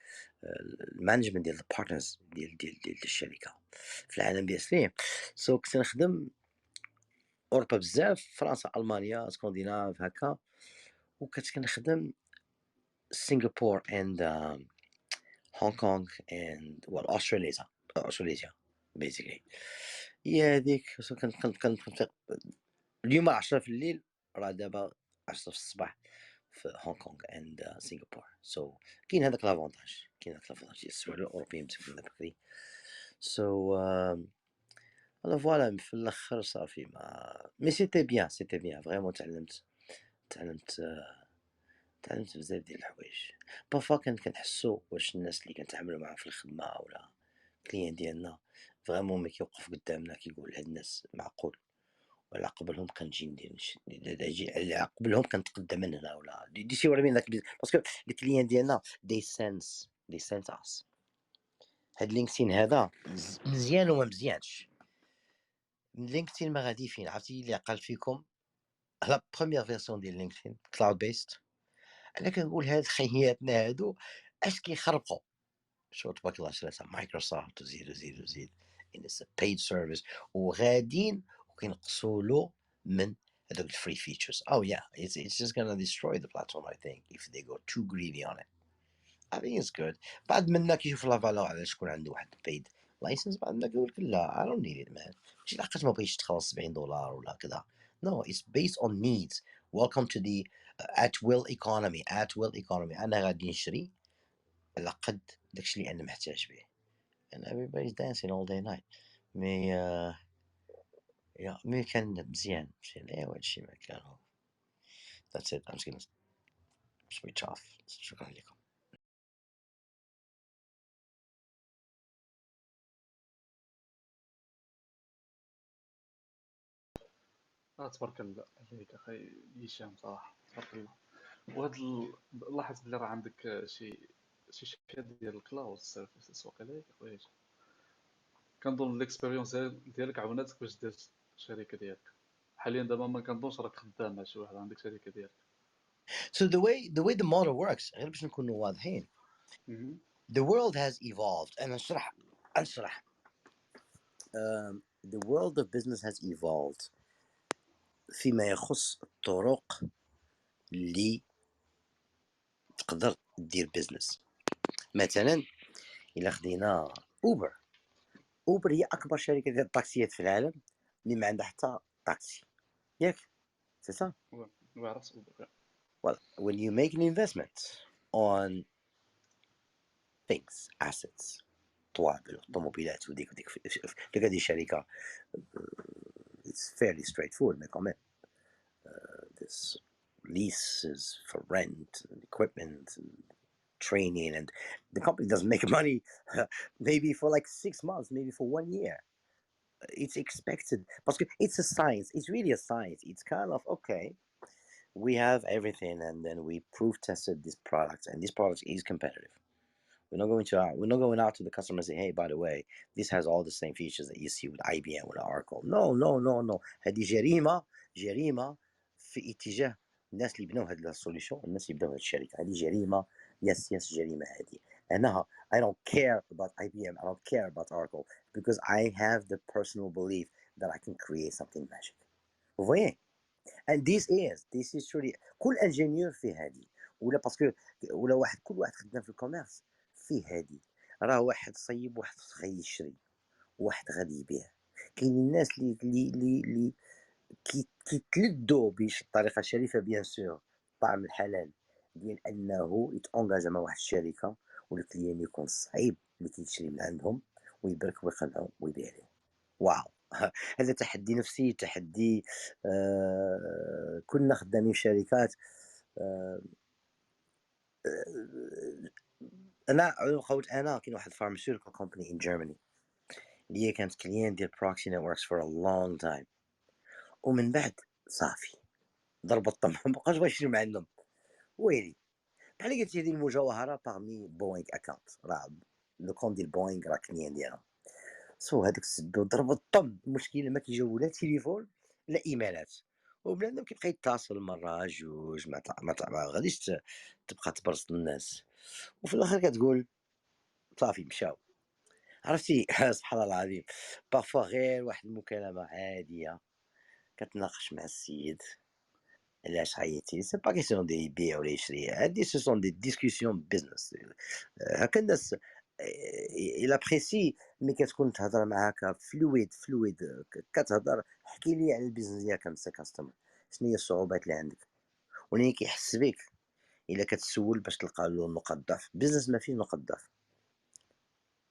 المانجمنت ديال البارتنرز ديال الشركه في العالم بيسليه. سو كنت نخدم اوروبا بزاف فرنسا المانيا اسكندناف هكا وكنت كنخدم سنغافور اند هونغ كونغ اند استراليا بيزيكلي هي هذيك. كنت اليوم 10 في الليل راه دابا 10 في الصباح في هونغ كونغ اند سنغافور. سو كاين هذاك لافونتاج، كاين هذاك لافونتاج ديال السوايع الاوروبيين مسكين بكري. سو انا فوالا في الاخر صافي ما مي سيتي بيان فريمون. تعلمت بزاف ديال الحوايج. بارفوا كنحسو واش الناس اللي كنتعاملوا معاهم في الخدمه ولا كليان ديالنا فريمون ملي كيوقف قدامنا كيقول هاد الناس معقول، ولا قبلهم كنجي ندير على قبلهم كنتقدم من هنا ولا دي سي ولا بين داك باسكو الكليان ديالنا دي سنس اس. هاد لينكدين هذا مزيان وما مزيانش. لينكدين ما غادي فين عرفتي اللي عقل فيكم لا بروميير فيرسيون ديال لينكدين كلاود بيست. انا كنقول هاد خياتنا هادو اش كيخربقوا شو تبارك الله شريتها مايكروسوفت وزيد ان اتس paid service وغادين وكينقصوا له من هذوك الفري features. Oh yeah, it's just gonna destroy the platform I think if they go too greedy on it. I think it's good. بعد منا كيشوف لا فالور على شكون عنده واحد paid license بعد منا كيقول لك لا I don't need it man. ماشي لحقاش ما بغيتش تخلص $70 ولا كذا. No, it's based on needs. Welcome to the at will economy. أنا غادي نشري على قد داكشي اللي أنا محتاج به. And everybody's dancing all day night. مي مي كان مزيان ايوا هادشي ما كانوا. That's it. I'm just gonna switch off. شكرا لكم. تبارك الله عليك اخي هشام صراحه تبارك الله. وهاد لاحظ بلي راه عندك شي شركات ديال الكلاود سيرفيسز وقيلا اخويا هشام. كنظن الاكسبيريونس ديالك عاوناتك باش دير الشركه ديالك. حاليا دابا ما كنظنش راك خدام مع شي واحد عندك شركه ديالك. So the way the model works غير باش نكونوا واضحين. The world has evolved. أنا أشرح. The world of business has evolved فيما يخص الطرق اللي تقدر دير بيزنس. مثلا إلا خدينا اوبر هي اكبر شركه ديال الطاكسيات في العالم اللي ما عندها حتى طاكسي ياك سي سا. وعرفت اوبر. Well, when you make an investment on things, assets, طوابل طوموبيلات وديك هذه الشركه it's fairly straightforward mais quand même this leases for rent and equipment and training and the company doesn't make money maybe for like 6 months, maybe for 1 year. It's expected because it's a science. It's really a science. It's kind of okay, we have everything and then we proof tested this product and this product is competitive. We're not going out to the customer and say, hey, by the way, this has all the same features that you see with IBM or Oracle. No. هذه جريمة في اتجاه الناس اللي بنوا هذه السوليوشن، الناس اللي بنوا هذه الشركة. هذه جريمة. يس جريمة هذه. أنا I don't care about IBM. I don't care about Oracle because I have the personal belief that I can create something magic. Vous voyez? And this is truly كل انجينيور في هذه ولا باسكو ولا كل واحد خدام في الكوميرس فيه هذه. راه واحد صيب واحد غادي يشري واحد غادي يبيع. كاين الناس اللي كيتلذوا بطريقه شريفه بيان سور طعم الحلال ديال انه يتونجاج مع واحد الشركه والكليان يكون صعيب اللي كيشري من عندهم ويبرك ويقنعو ويبيع ليه. واو هذا تحدي نفسي، تحدي. كنا خدامين في شركات. انا كاين واحد pharmaceutical company in Germany اللي هي كانت كليان ديال proxy networks for a long time ومن بعد صافي ضرب الطم ما بقاش بغا يشري من عندهم. ويلي بحال قلتي هذه المجوهره باغمي بوينغ اكاونت راه لو كونت ديال بوينغ راه كليان ديالهم. سو هذاك سدو ضرب الطم. المشكله ما كيجاوبو لا تليفون لا ايميلات وبنادم كيبقى يتصل مره جوج ما غاديش تبقى تبرز الناس وفي الاخر كتقول صافي مشاو. عرفتي سبحان الله العظيم بارفوا غير واحد المكالمه عاديه كتناقش مع السيد علاش عيطتي سي با كيسيون دي يبيع ولا يشري. هادي سو سون دي ديسكوسيون بيزنس هكا الناس الى بريسي ملي كتكون تهضر معاه فلويد كتهضر احكي لي على البيزنس ديالك انت كاستمر شنو هي الصعوبات اللي عندك ولكن كيحس بك الا كتسول باش تلقى له نقاط ضعف. بيزنس ما فيه نقاط ضعف.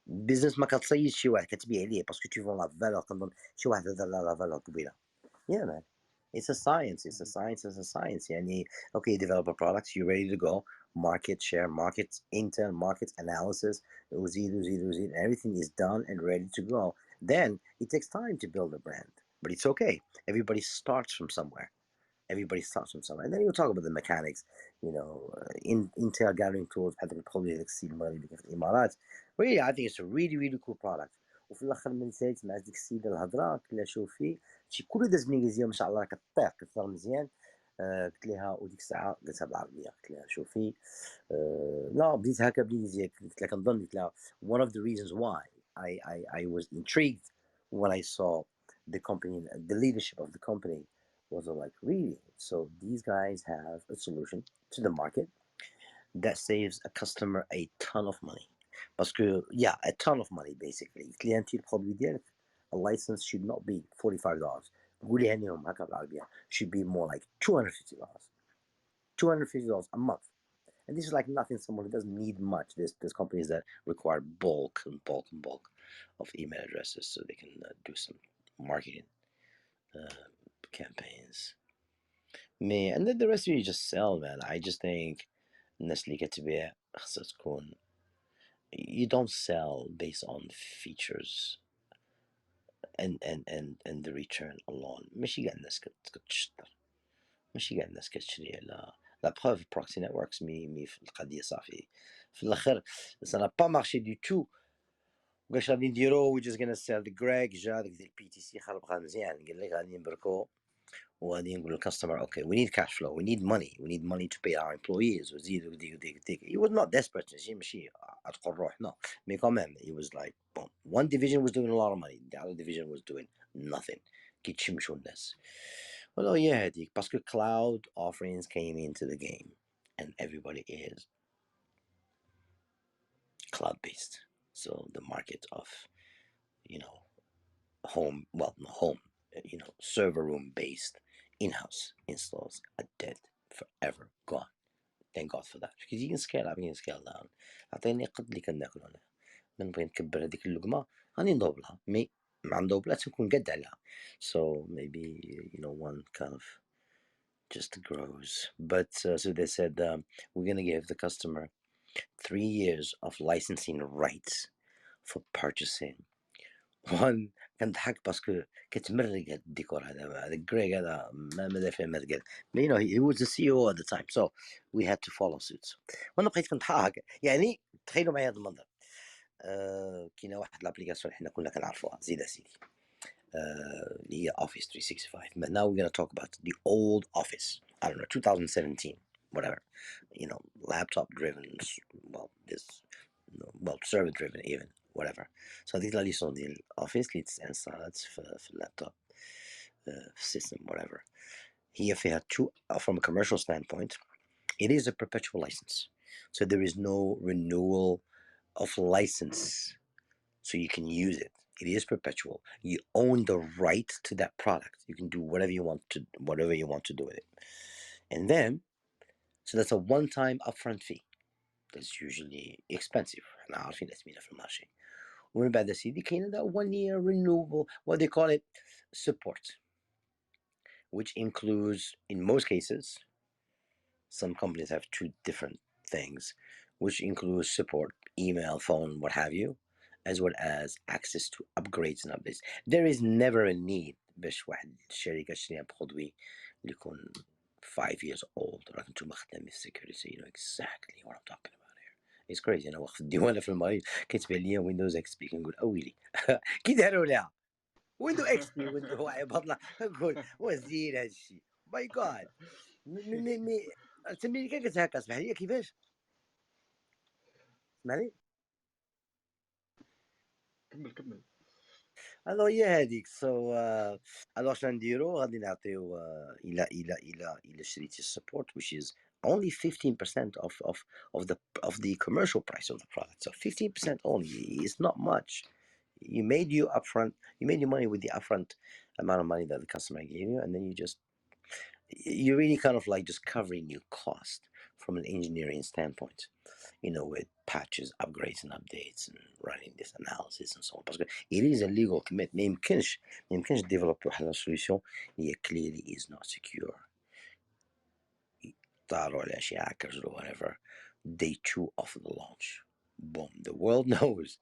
بيزنس ما كتصيد شي واحد كتبيع عليه باسكو تي فون لا فالور. كنظن شي واحد هذا لا فالور كبيره. Yeah man, it's a science. It's a science. يعني okay, develop a product, you're ready to go, market share, market intel, market analysis, وزيد, everything is done and ready to go. Then it takes time to build a brand, but it's okay. Everybody starts from somewhere. And then you talk about the mechanics, Intel gathering tools بحال البرودوي داك السيد المغربي اللي كان في الامارات. Really, I think it's a really cool product. وفي الاخر من سالت مع ديك السيده الهضره، قلت لها شوفي شي كله داز بالانجليزيه ما شاء الله كطير كتهضر مزيان. قلت لها وديك الساعه قلتها بالعربيه، قلت لها شوفي لا بديت هكا بالانجليزيه، قلت لها كنظن، قلت لها one of the reasons why I was intrigued when I saw the company, the leadership of the company was like, really? So these guys have a solution to the market that saves a customer a ton of money. Yeah, a ton of money basically. كليانتي البرودوي ديالك a license should not be $45. قوليها لهم هكا بالعربية. Should be more like $250. $250 a month. And this is like nothing. Someone who doesn't need much. There's companies that require bulk of email addresses so they can do some marketing campaigns. And then the rest of you just sell, man. I just think الناس اللي كتبيع خاصها تكون you don't sell based on features and the return alone. ماشي كاع الناس كتشطر، ماشي كاع الناس كتشري على لا بروف بروكسي نيتوركس. مي في القضيه صافي في الاخر ça n'a pas marché du tout. واش غادي نديرو؟ we just gonna sell the Greg جا داك ديال البي تي سي خربقها مزيان، قال لك غادي نبركو وغادي نقول للكاستمر اوكي we need cash flow, we need money to pay our employees وزيد وديك. He was not desperate. ماشي تقول روح no. مي كمان he was like boom. One division was doing a lot of money, the other division was doing nothing. كيتشمشوا الناس. Well yeah هذيك باسكو cloud offerings came into the game and everybody is cloud based. So the market of server room based in-house installs are dead forever, gone. Thank God for that. Because you can scale down. عطيني قد اللي كناكلو هنا، من نبغي نكبر هذيك اللقمة غادي ندوبلها، مي مع ندوبلها تكون قد عليها. So maybe one kind of just grows. But so they said we're gonna give the customer 3 years of licensing rights for purchasing. وان كنضحك باسكو كتمرق هاد الديكور هذا الجريغ هذا ما فيه ما تقال. he was the CEO at the time, so we had to follow suits. وانا بقيت كنضحك. يعني تخيلوا معايا هذا المنظر. كاينه واحد لابليكاسيون حنا كلنا كنعرفوها، زيد اسيدي، اللي هي Office 365. But now we're gonna talk about the old Office. I don't know, 2017, whatever. Laptop driven, server driven even, whatever. So هذيك لا ليسون ديال Office اللي تنستالات في اللابتوب، في system whatever. هي فيها from a commercial standpoint, it is a perpetual license. So there is no renewal of license. So you can use it. It is perpetual. You own the right to that product. You can do whatever you want to do with it. And then, so that's a one-time upfront fee. That's usually expensive. احنا عارفين اسمينا في المارشي. ومن بعد سيدي كاين that 1 year renewable, what they call it, support, which includes, in most cases, some companies have 2 different things, which includes support, email, phone, what have you, as well as access to upgrades and updates. There is never a need باش واحد الشركة تشري برودوي اللي يكون 5 years old. راك نتوما خدامين في security, you know exactly what I'm talking about here. It's crazy. أنا واقف في الديوانة في المغرب كتبان ليا ويندوز اكس بي، كنقول اويلي كي داروا لها ويندو اكس بي ويندو عباد نقول وزين هذا الشيء. ماي جاد. مي تسميني كان قلت هكا، اسمح لي كيفاش؟ اسمح لي. كمل. الو هي هذيك. سو الو شنو نديرو؟ غادي نعطيو الى شريتي السبورت which is only 15% of the commercial price of the product. So 15% only. It's not much. You made your money with the upfront amount of money that the customer gave you, and then you're really kind of like just covering your cost. from an engineering standpoint, with patches, upgrades and updates and running this analysis and so on. Because it is a legal commit. ما يمكنش develop واحد solution هي clearly is not secure. طاروا على شي hackers or whatever, they chew off the launch. Boom. The world knows.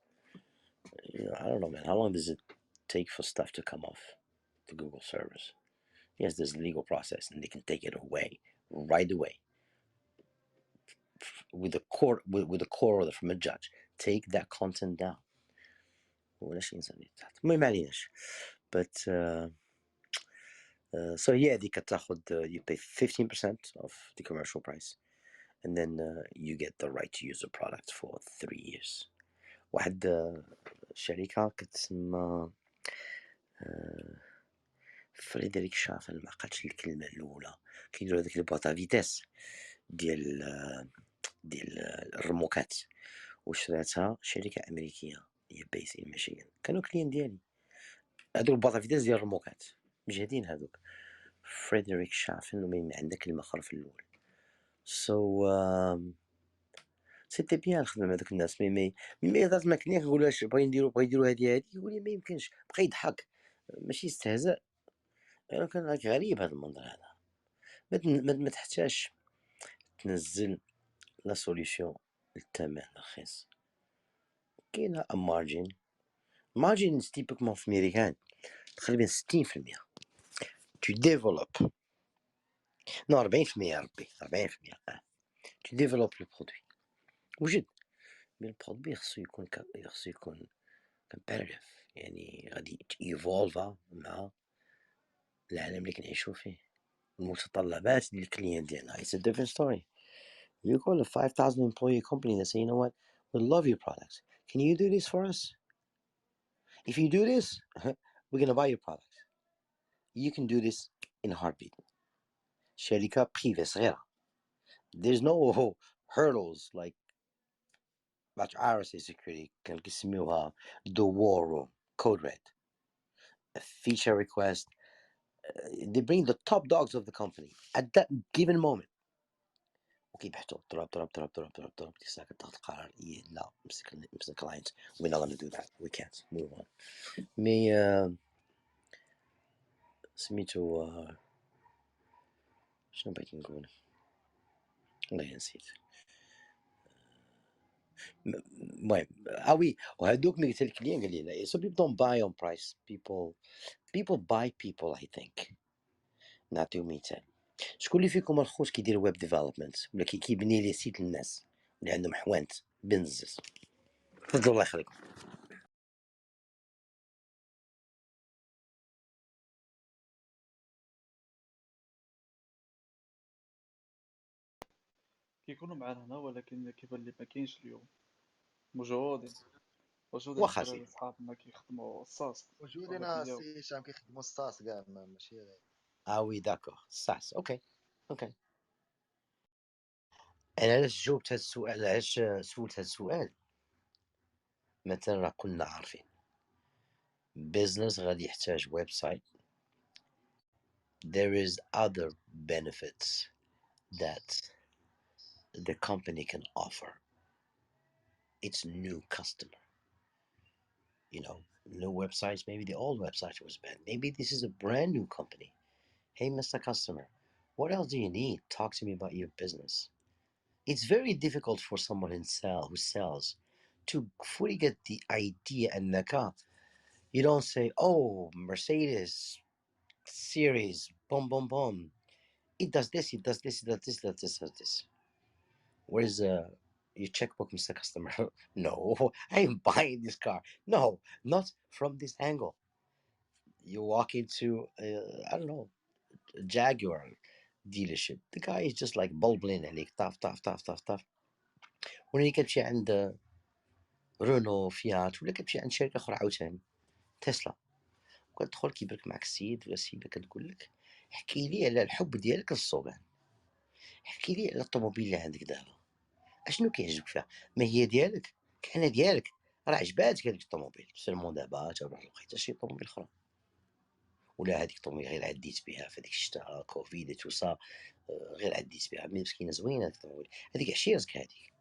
I don't know, man. How long does it take for stuff to come off the Google servers? Yes, there's a legal process, and they can take it away right away with a court order from a judge. Take that content down. ولا شي إنسان يتحط. المهم عليناش. But so yeah, ديك تاخد you pay 15% of the commercial price, and then you get the right to use the product for 3 years. واحد شركة كتسمى فريدريك شافن، ما عقلتش الكلمة الأولى، كيديروا هذيك البواطا فيتاس ديال الرموكات، وشراتها شركة أمريكية هي بيس إن ميشيغان. كانوا كليان ديالي هذوك البواطا فيتاس ديال الرموكات مجهدين هذوك. فريدريك شافن وما عندنا كلمة أخرى في الأول. سو سيتي بيان الخدمة مع هذوك الناس. مي دات ما كنيا كنقول واش بغا يديروا هادي يقول لي ما يمكنش، بقى يضحك ماشي استهزاء. انا كان غريب هذا المنظر هذا. ما تحتاجش تنزل لا سوليسيون الثمن رخيص. كاينه مارجين تيبيكمون في ميريكان تقريبا 60%. tu développes non 40% ربي 40%. tu développes le produit وجد، مي البرودوي خصو يكون competitive، يعني غادي ايفولفا مع العالم اللي كنعيشو فيه، المتطلبات ديال الكليان ديالنا. It's a different story. You call a 5,000 employee company and say, you know what, we love your products. Can you do this for us? If you do this, we're going to buy your product. You can do this in a heartbeat. شركة بريفي صغيرة. There's no hurdles like about RSA security كان كيسميوها the war room, code red, a feature request. They bring the top dogs of the company at that given moment. وكيبحثوا ضرب ديك الساعة كتاخد قرار لا مسك client. We're not gonna do that. We can't move on. مي سميتو شنو بغيت نقول، والله نسيت. المهم وي وهذوك ملي قلت للكليان قال لي لا. So people don't buy on price. People buy people. I think نعطيو مثال. شكون اللي فيكم الخوت كيدير ويب ديفلوبمنت ولا كيبني لي سيت للناس اللي عندهم حوانت بنزز؟ تفضلوا الله يخليكم. كيكونوا معنا هنا ولكن كيبان لي ما كاينش اليوم موجودين واخا الدراري صحابنا كيخدموا الصاص. موجودين السي هشام كيخدموا الصاص كاع ماشي غير. وي داكور ساس. اوكي انا علاش جاوبت هذا السؤال، علاش سولت هذا السؤال؟ مثلا راه كنا عارفين بيزنس غادي يحتاج ويب سايت. There is other benefits that the company can offer its new customer. New websites, maybe the old website was bad. Maybe this is a brand new company. Hey, Mr. Customer, what else do you need? Talk to me about your business. It's very difficult for someone who sells to fully get the idea and you don't say, oh, Mercedes series, boom, boom, boom. It does this, it does this, it does this, it does this, it does this. Where's your checkbook, Mr. Customer? No, I am buying this car. No, not from this angle. You walk into, I don't know, a Jaguar dealership. The guy is just like bubbling and tough. ولكن كتمشي عند رونو فيات ولا كتمشي عند شركة أخرى عاوتاني تسلا وكتدخل كيبرك معك السيد ولا السيدة كتقول لك احكي لي على الحب ديالك للصوبان، احكي لي على الطوموبيل اللي عندك دابا، اشنو كيعجبك فيها؟ ما هي ديالك كان ديالك راه عجباتك هذيك الطوموبيل سيرمون دابا تروح لقيت شي طوموبيل اخرى ولا هذيك طومي غير عديت بها في هذيك الشتاء كوفيد تو سا، غير عديت بها مي مسكينه زوينه هذيك الطوموبيل، هذيك عشيرتك هذيك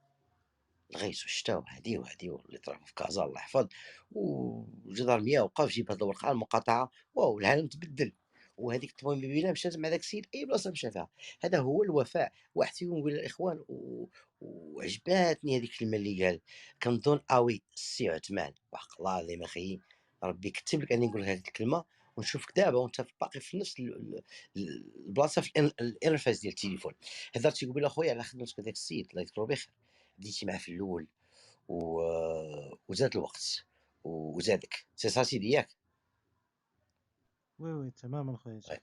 الغيس والشتا وهادي واللي طرا في كازا الله يحفظ، والجدار وقف جيب هاد الورقه المقاطعه، واو العالم تبدل، وهذيك الطوموبيله مشات مع داك السيد اي بلاصه مشى فيها. هذا هو الوفاء. واحد فيهم يقول الاخوان وعجباتني هذيك الكلمه اللي قال، كنظن اوي السي عثمان وحق الله العظيم اخي، ربي يكتب لك اني نقول لك هذه الكلمه، ونشوفك دابا وانت باقي في نفس البلاصه في الانرفاس ديال التليفون. هضرتي قبيله اخويا على خدمتك هذاك السيد الله يذكرو بخير، بديتي معاه في الاول وزاد الوقت وزادك سي سا سيدي ياك. وي وي تماما خويا هشام.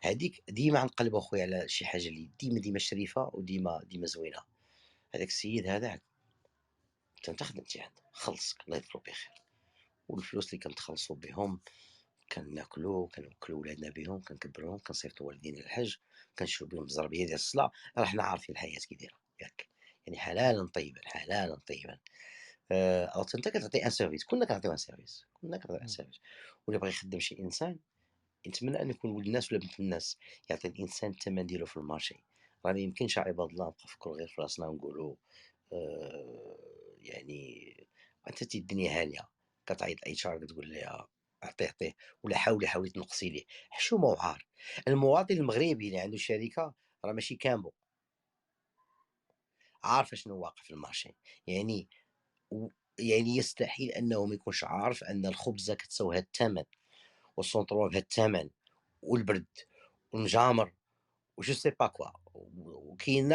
هذيك ديما غنقلبوا اخويا على شي حاجه اللي ديما شريفه وديما زوينه. هذاك السيد هذاك انت خدمتي عنده خلصك الله يذكرو بخير، والفلوس اللي كنتخلصوا بهم كناكلوا كنوكلوا ولادنا بهم كنكبروهم كنصيفطوا والدينا للحج كنشرو بهم الزربيه ديال الصلاه. راه حنا عارفين الحياه كي دايره ياك، يعني حلالا طيبا حلالا طيبا. انت كتعطي ان سيرفيس، كنا كنعطيو ان سيرفيس، واللي بغى يخدم شي انسان نتمنى ان يكون ولد الناس ولا بنت الناس، يعطي الانسان الثمن ديالو في المارشي. راه ما يمكنش عباد الله نبقى نفكروا غير في راسنا ونقولوا يعني انت الدنيا هانيه، كتعيط اتش ار كتقول لها عطيه ولا حاولي تنقصي ليه حشومه وعار. المواطن المغربي اللي عنده شركه راه ماشي كامبو، عارف شنو واقع في المارشي، يعني يعني يستحيل انه ما يكونش عارف ان الخبزه كتساوي هاد الثمن، والسونطرون بهاد الثمن، والبرد والمجامر وجو سي با كوا. وكاين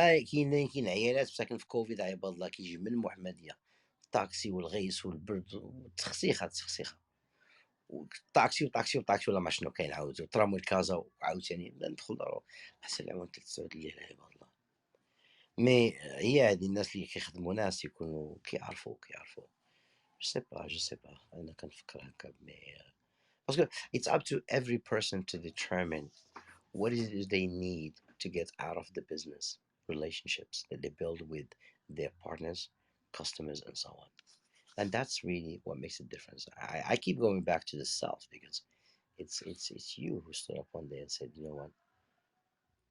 عيالات ساكن في كوفيد عباد الله كيجي من المحمديه الطاكسي والغيس والبرد والتخسيخه والطاكسي ولا ما شنو كاين عاود ترامو الكازا وعاوتاني ندخل حسن العوان 3 ساعات الليل عباد الله. مي هي هذه الناس اللي كيخدموا ناس يكونوا كيعرفوا جو سي با انا كنفكر هكا. مي باسكو it's up to every person to determine what it is they need to get out of the business relationships that they build with their partners, customers, and so on. And that's really what makes a difference. I keep going back to the self because it's you who stood up one day and said, you know what,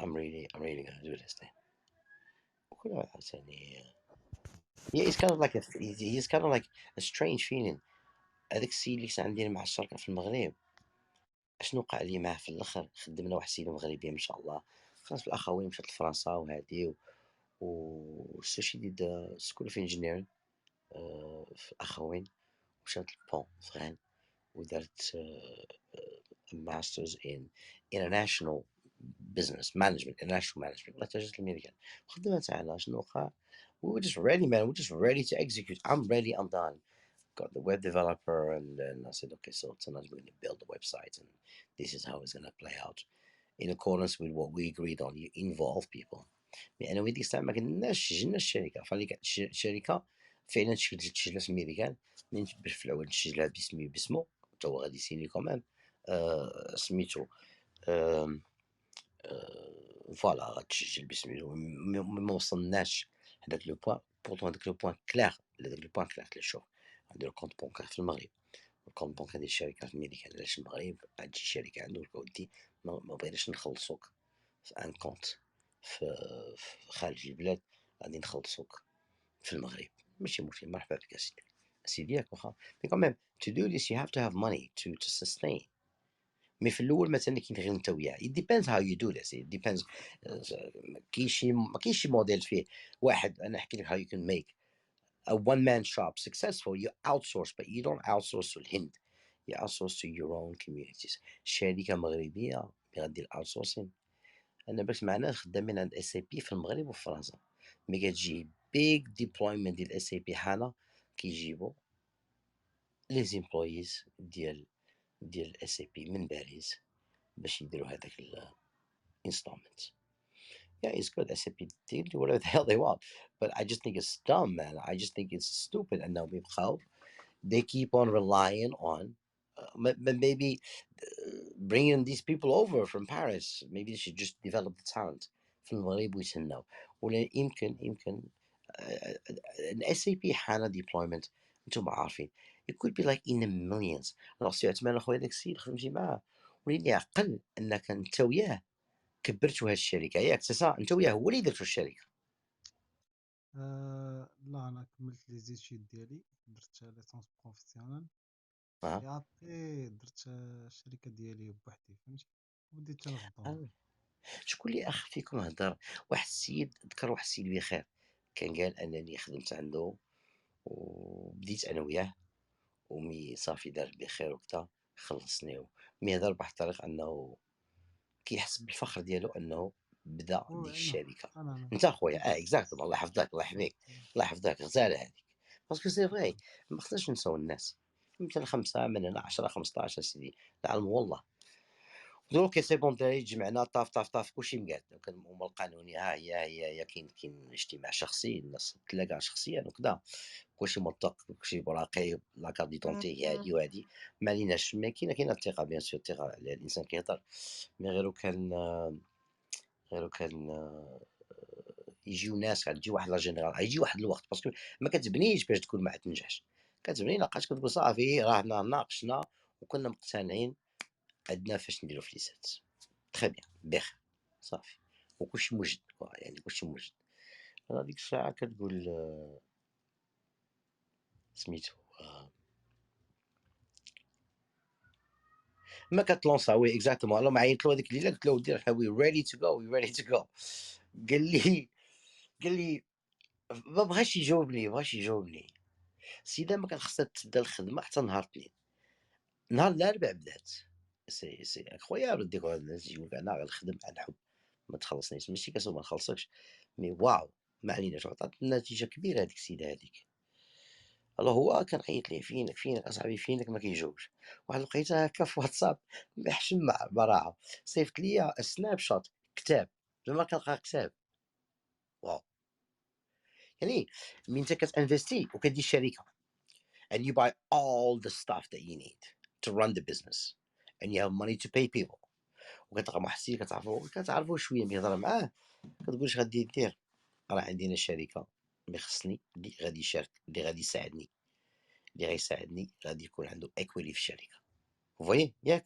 I'm really gonna do this thing. Yeah, it's kind of like it's kind of like a strange feeling. هذاك السيد اللي كان عندي مع الشركة في المغرب، شنو وقع لي معاه في الاخر؟ خدمنا واحد السيده مغربيه ما شاء الله، خلاص في الاخوين مشات لفرنسا وهادي وسو ديد سكول اوف انجينيرين في الاخوين، مشات لبون فغان ودارت ماسترز ان انترناشونال بزنس مانجمنت والله تجربه الميريكان. خدمت على شنو وقع. We were just ready, man. We're just ready to execute. I'm ready. I'm done. Got the web developer, and then I said, okay, so tonight we're going to build the website, and this is how it's going to play out in accordance with what we agreed on. You involve people. يعني وديك الساعة ما كناش جينا الشركة، فاللي كانت الشركة فعلا تسجلت في الميريكان، منين في الأول تسجلها باسمو تا هو غادي يسيني كومام سميتو فوالا غتسجل باسمو. ما وصلناش هذاك لو بوان، بورتون هذاك لو بوان كلاغ شوف عنده الكونت بونكار في المغرب، الكونت بونكار ديال الشركة في الميريكان. علاش المغرب عاد شي شركة عنده ودي ما بغيناش نخلصوك في ان كونت في خارج البلاد، غادي نخلصوك في المغرب ماشي مشكل. مرحبا بك اسيدي ياك واخا مي كوميم to do this you have to have money to sustain. مي في الاول مثلا كاين غير انت وياه it depends how you do this. it depends. ما كاينش شي موديل فيه واحد. انا احكي لك how you can make a one man shop successful. You outsource but you don't outsource to الهند، you outsource to your own communities. شركة مغربية اللي غدير outsourcing. انا باش معنا خدامين عند اس اي بي في المغرب وفي فرنسا، مي كتجي بيج ديبلويمنت ديال اس اي بي حاله كيجيبوا لي زيمبلويز ديال اس اي بي من باريس باش يديروا هذاك الانستالمنت. Yeah, it's good. SAP they do whatever the hell they want, but I just think it's dumb, man. I just think it's stupid. And now they keep on relying on maybe bringing these people over from Paris. Maybe they should just develop the talent في المغرب ويتهناو. ولا يمكن الاس اي بي حاله ديبلويمنت انتم عارفين it could be like in the millions. alors سي عثمان اخويا داك السيد خدمتي معاه وليني عقل انك انت وياه كبرتوا هذه الشركه ياك سا انت وياه هو اللي درتوا الشركه. لا انا كملت لي زيتود ديالي، درت ليسونس بروفيسيونيل، اه اي ابري درت الشركه ديالي بوحدي فهمتي، وبديت تنخدم. آه. شكون اللي اخ فيكم هضر؟ واحد السيد ذكر واحد السيد بخير كان قال انني خدمت عنده وبديت انا وياه ومي صافي دار بخير وكذا خلصني مي هضر بواحد الطريقه انه كيحس بالفخر ديالو انه بدا وي ديك انا الشركه. انا انت اخويا اكزاكتوم الله يحفظك الله يحميك الله يحفظك غزاله هذيك باسكو سي فغي شكرا. ما خصناش نساو الناس مثلا 5 من هنا 10 15 سيدي نعلم والله اوكي سي بون دراري جمعنا طاف طاف طاف كلشي مقاد كان هما القانونيه ها هي كاين اجتماع شخصي الناس تلاقى شخصيا وكذا كلشي موثق كلشي براقي لاكارت ديدونتي هادي وهادي ما عليناش ما كاينه الثقه بيان سور الثقه على الانسان كيهضر مي غير كان يجيو ناس غتجي واحد لا جينيرال غيجي واحد الوقت باسكو ما كتبنيش باش تقول ما تنجحش كتبني لقاش كتقول صافي راه حنا ناقشنا وكنا مقتنعين عندنا فاش نديرو فليسات تري بيان بخير صافي وكلشي موجد يعني كلشي موجد انا ديك الساعه كتقول سميتو ما كتلونسا وي اكزاكتومون انا ما عيطت له هذيك الليله قلت له ودي حنا وي ريدي تو جو وي ريدي تو جو قال لي ما بغاش يجاوبني السيده ما كان خصها تبدا الخدمه حتى نهار الاثنين نهار الاربع بدات سي انكرويابل ديك الناس يقول لك انا غنخدم عن حب ما تخلصنيش ماشي كاسو ما نخلصكش مي واو ما عليناش عطات نتيجه كبيره هذيك السيده هذيك الله هو كان عيط لي فينك اصاحبي فينك ما كيجاوبش واحد لقيتها هكا في واتساب محشم مع براعه صيفط لي سناب شوت كتاب زعما كنلقى كتاب واو يعني من انت كتانفستي وكدير شركه and you buy all the stuff that you need to run the business and you have money to pay people وكتلقى واحد السيد كتعرفوا شويه ملي تهضر معاه كتقول اش غادي دير راه عندي انا شركه اللي خصني اللي غادي يشارك اللي غادي يساعدني اللي غيساعدني غادي يكون عنده ايكويتي في الشركه فوي ياك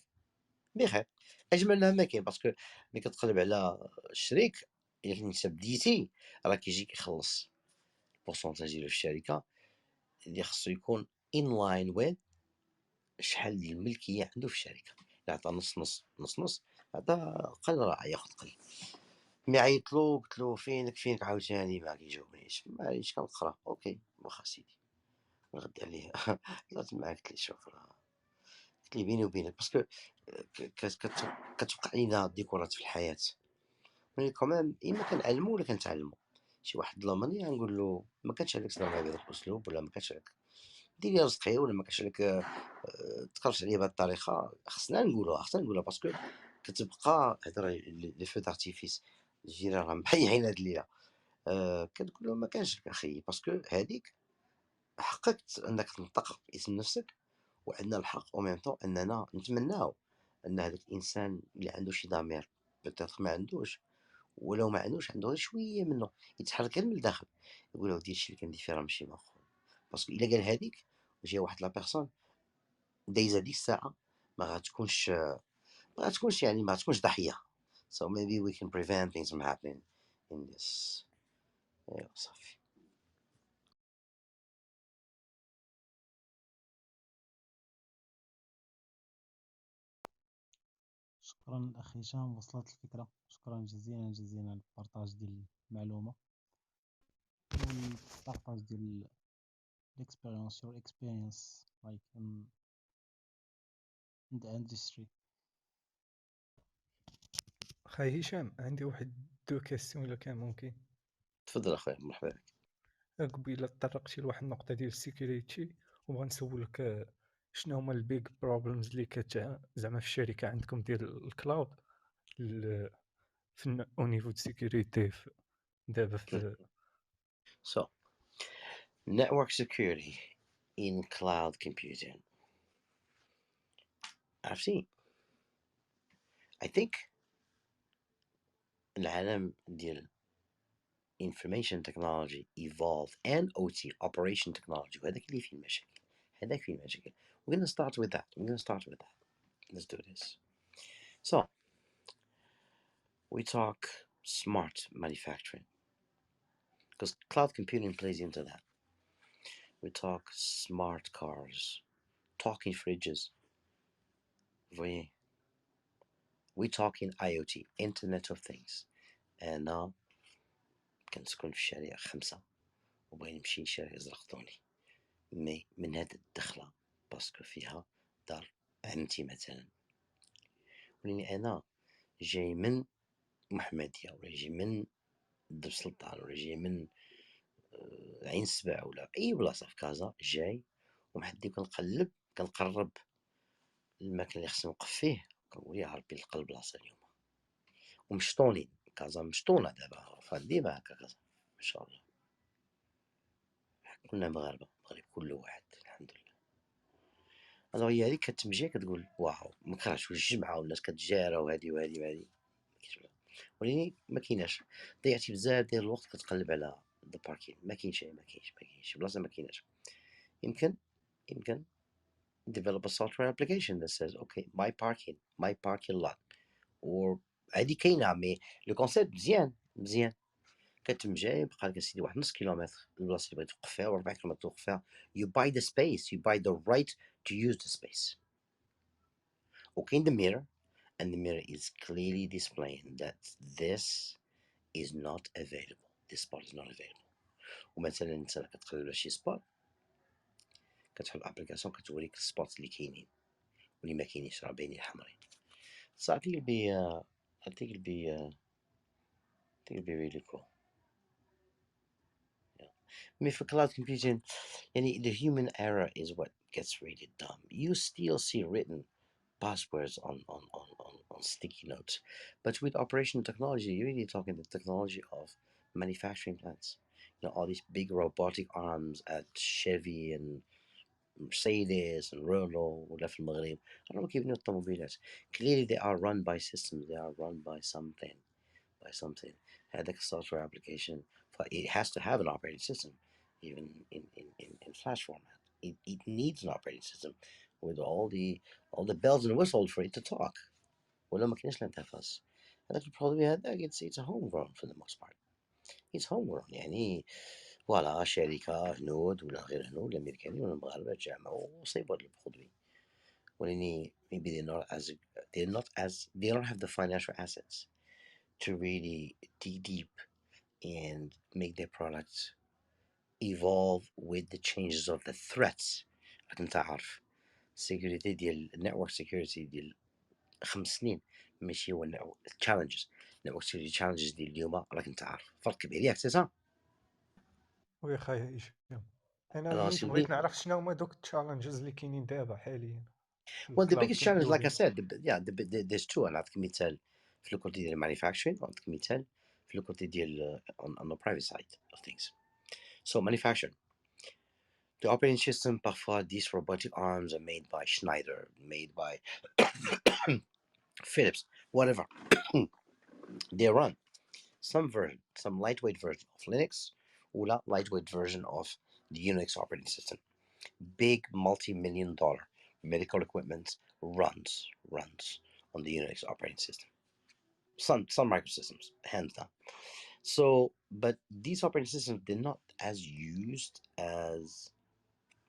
بخير اجمل ما كاين باسكو ملي كتقلب على الشريك الا انت بديتي راه كيجي كيخلص البورسونتاج ديالو في الشركه اللي خصو يكون ان لاين وين شحال ديال الملكيه عنده في الشركه الا عطى نص عطى قل راه ياخذ قل مي عيطلو قلت له فينك عاوتاني ما كيجاوبنيش معليش كنقرا اوكي واخا سيدي نغدي عليه هضرت معاه قلت لي شوف راه قلت لي بيني وبينك باسكو كتوقع لينا ديكورات في الحياه مي كومام اما كنعلمو ولا كنتعلمو شي واحد ظلمني غنقول له ما كانش عليك تهضر معايا بهذا الاسلوب ولا ما كانش عليك دير لي رزقي ولا ما كانش عليك تقرش عليا بهذه الطريقه خصنا نقولها باسكو كتبقى هضره لي فو دارتيفيس الجيران راه محيحين هاد الليله كتقول له ما كانش لك اخي باسكو هذيك حقك انك تنطق باسم نفسك وعندنا الحق او ميم طون اننا نتمناو ان هذاك الانسان اللي عنده شي ضمير بتاتر ما عندوش ولو ما عندوش عنده غير شويه منه يتحرك غير من الداخل يقول له ودي الشيء اللي كندير فيه راه ماشي ماخول باسكو الا قال هذيك وجا واحد لا بيرسون دايزه ديك الساعه ما غاتكونش يعني ما غاتكونش ضحيه so maybe we can prevent things from happening in this ايوا صافي شكرا اخي هشام، وصلت الفكره. شكرا جزيلا على البارطاج ديال المعلومه والبارطاج ديال الاكسبيرينس your experience like in the industry. خاي هشام عندي واحد دو كيسيون الا كان ممكن. تفضل اخويا مرحبا بك قبيله تطرقتي لواحد النقطه ديال السيكوريتي وبغا نسولك شنو هما البيج بروبلمز اللي زعما في الشركه عندكم ديال الكلاود في او نيفو دو سيكوريتي دابا في so network security in cloud computing عرفتي I think العالم ديال information technology evolved and OT operation technology وهذاك اللي فيه المشاكل هذاك فيه المشاكل. We're gonna start with that. Let's do this. So we talk smart manufacturing because cloud computing plays into that. We talk smart cars, talking fridges. We talking IoT, Internet of Things. أنا كنسكن في شارع 5 وبغي نمشي لشارع زرقطوني، مي من هاد الدخلة باسكو فيها دار عمتي مثلا، ولاني أنا جاي من محمدية ولا جاي من در سلطان ولا جاي من عين سبع ولا أي بلاصة في كازا، جاي ومحدي كنقرب المكان اللي خصني نوقف فيه، كنقول يا ربي نلقى البلاصة اليوم. ومشطونين كازا، مشطونة دابا ديما هكا كازا ما شاء الله، كلنا مغاربة، المغرب كله واحد الحمد لله. الوغ هي هذيك كتمشي كتقول واو مكرهتش الجمعة والناس كتجارة وهادي وهادي وهادي، ولكن ما كايناش، ضيعتي بزاف ديال الوقت كتقلب على ذا باركين، ما كاينش بلاصة ما كايناش. يمكن develop a software application that says okay my parking lot or هادي كاينة، مي لو كونسيبت مزيان كتمشي بقى لك سيدي واحد نص كيلومتر البلاصه اللي بغيت توقف فيها و4 كيلومتر توقف فيها. You buy the space, you buy the right to use the space. وكاين the mirror, and the mirror is clearly displaying that this is not available, this spot is not available. ومثلا انت كتقلب على شي سبوت كتحل الابليكاسيون كتوريك السبوت اللي كاينين واللي ما كاينينش، راه باينين حمرين. So I think it'll be really cool. I mean, for cloud computing, the human error is what gets really dumb. You still see written passwords on sticky notes, but with operational technology, you're really talking the technology of manufacturing plants. All these big robotic arms at Chevy and Mercedes and Renault ولا في المغرب، I don't know كيف الطوموبيلات. Clearly they are run by systems, they are run by something. هذاك software application, it has to have an operating system, even in Flash format. It needs an operating system with all the bells and whistles for it to talk. ولا ما كاينش الانترفاس هذاك probably هذاك it's homegrown for the most part. It's homegrown يعني فوالا شركة هنود ولا غير هنود الأمريكانيين ولا المغاربة تجمعوا وصيبوا هاد البرودوي، ولاني maybe they don't have the financial assets to really dig deep and make their products evolve with the changes of the threats. راك عارف security ديال network security ديال 5 سنين ماشي هو challenges network security challenges ديال اليوم، راك عارف فرق كبير ياك سي صح. وي خاي هشام، انا Alors نيت بغيت نعرف شنو هما دوك التشالنجز اللي كاينين دابا حاليا في well the الكلاود biggest challenge like I كومبيوتينغ. said there's two. انا اعطيك مثال في الكوتي ديال manufacturing واعطيك مثال في الكوتي ديال on the private side of things. So manufacturing, the operating system, parfois these robotic arms are made by Schneider, made by Philips, whatever. They run some lightweight version of Linux or lightweight version of the Unix operating system. Big multi-million-dollar medical equipment runs on the Unix operating system. Some microsystems, hands down. So, but these operating systems, they're not as used as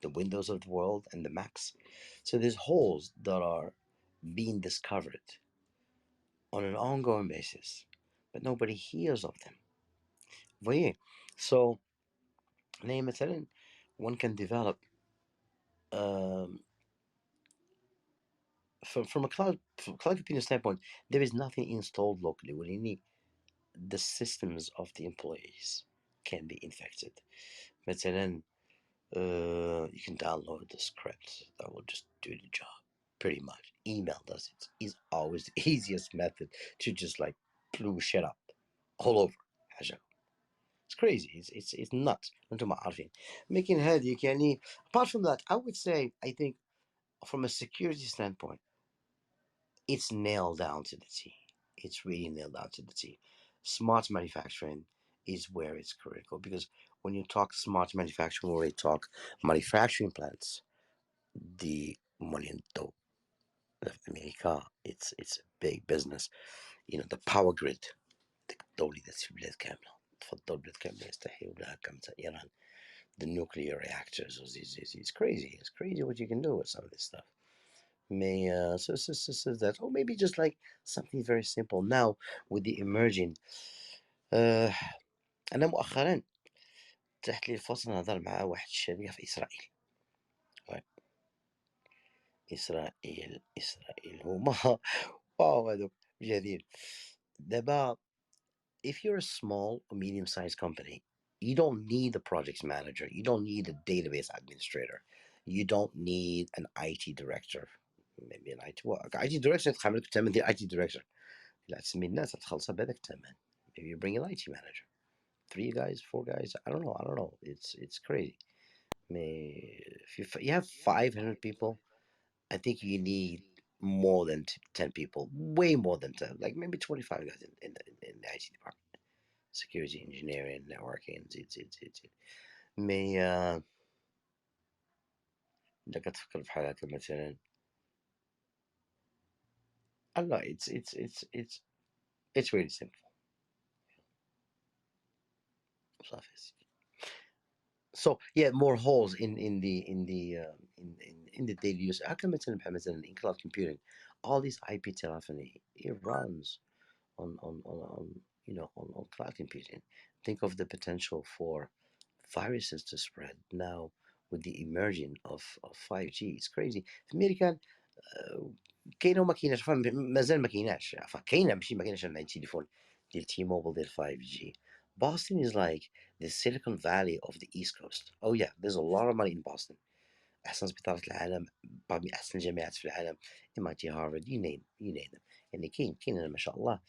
the Windows of the world and the Macs. So there's holes that are being discovered on an ongoing basis, but nobody hears of them. So مثلا one can develop from a cloud computing standpoint, there is nothing installed locally. ولكن the systems of the employees can be infected. مثلا you can download the script that will just do the job pretty much. Email does it. Is always the easiest method to just like blew shit up all over. It's crazy. It's nuts. انتم عارفين. Making هذيك يعني apart from that, I would say I think from a security standpoint, it's nailed down to the T. It's really nailed down to the T. Smart manufacturing is where it's critical because when you talk smart manufacturing, we already talk manufacturing plants, the مولينتو في أمريكا it's a big business. You know, the power grid الدولي ده في بلاد كاملة، تفضل بلاد كاملة يستحيوا لها كم إيران. The nuclear reactors, it's crazy. It's crazy what you can do with some of this stuff. So that, or maybe just like something very simple. Now with the emerging أنا مؤخرا تحت لي الفرصة نهضر مع واحد الشركة في إسرائيل. إسرائيل هما واو هذوك جديد دابا. If you're a small or medium-sized company, you don't need a project manager, you don't need a database administrator, you don't need an IT director. Maybe an IT director تخمم لك الثمن ديال IT director. لا تسمي الناس تخلصها بهذاك الثمن. Maybe you bring an IT manager, 3 guys, 4 guys, I don't know. It's crazy. If you have 500 people, I think you need more than 10 people, way more than 10, like maybe 25 guys in the IT department. Security engineering, networking, مي إذا كتفكر بحال هكا مثلا الله it's really simple. صافي سيدي. So yeah, more holes in the daily use. هكا مثلا بحال مثلا in cloud computing, all these IP telephony, it runs on you know on cloud computing. Think of the potential for viruses to spread now with the emerging of 5G. It's crazy. في أمريكا كاينه وما كايناش، مازال ما كايناش، كاينه ماشي ما كايناش. عندنا تليفون ديال تي موبيل ديال 5G. Boston is like the Silicon Valley of the East Coast. Oh yeah, there's a lot of money in Boston. أحسن سبيطارات العالم، بعض من أحسن الجامعات في العالم، MIT, Harvard, you name them. يعني كاين ما شاء الله.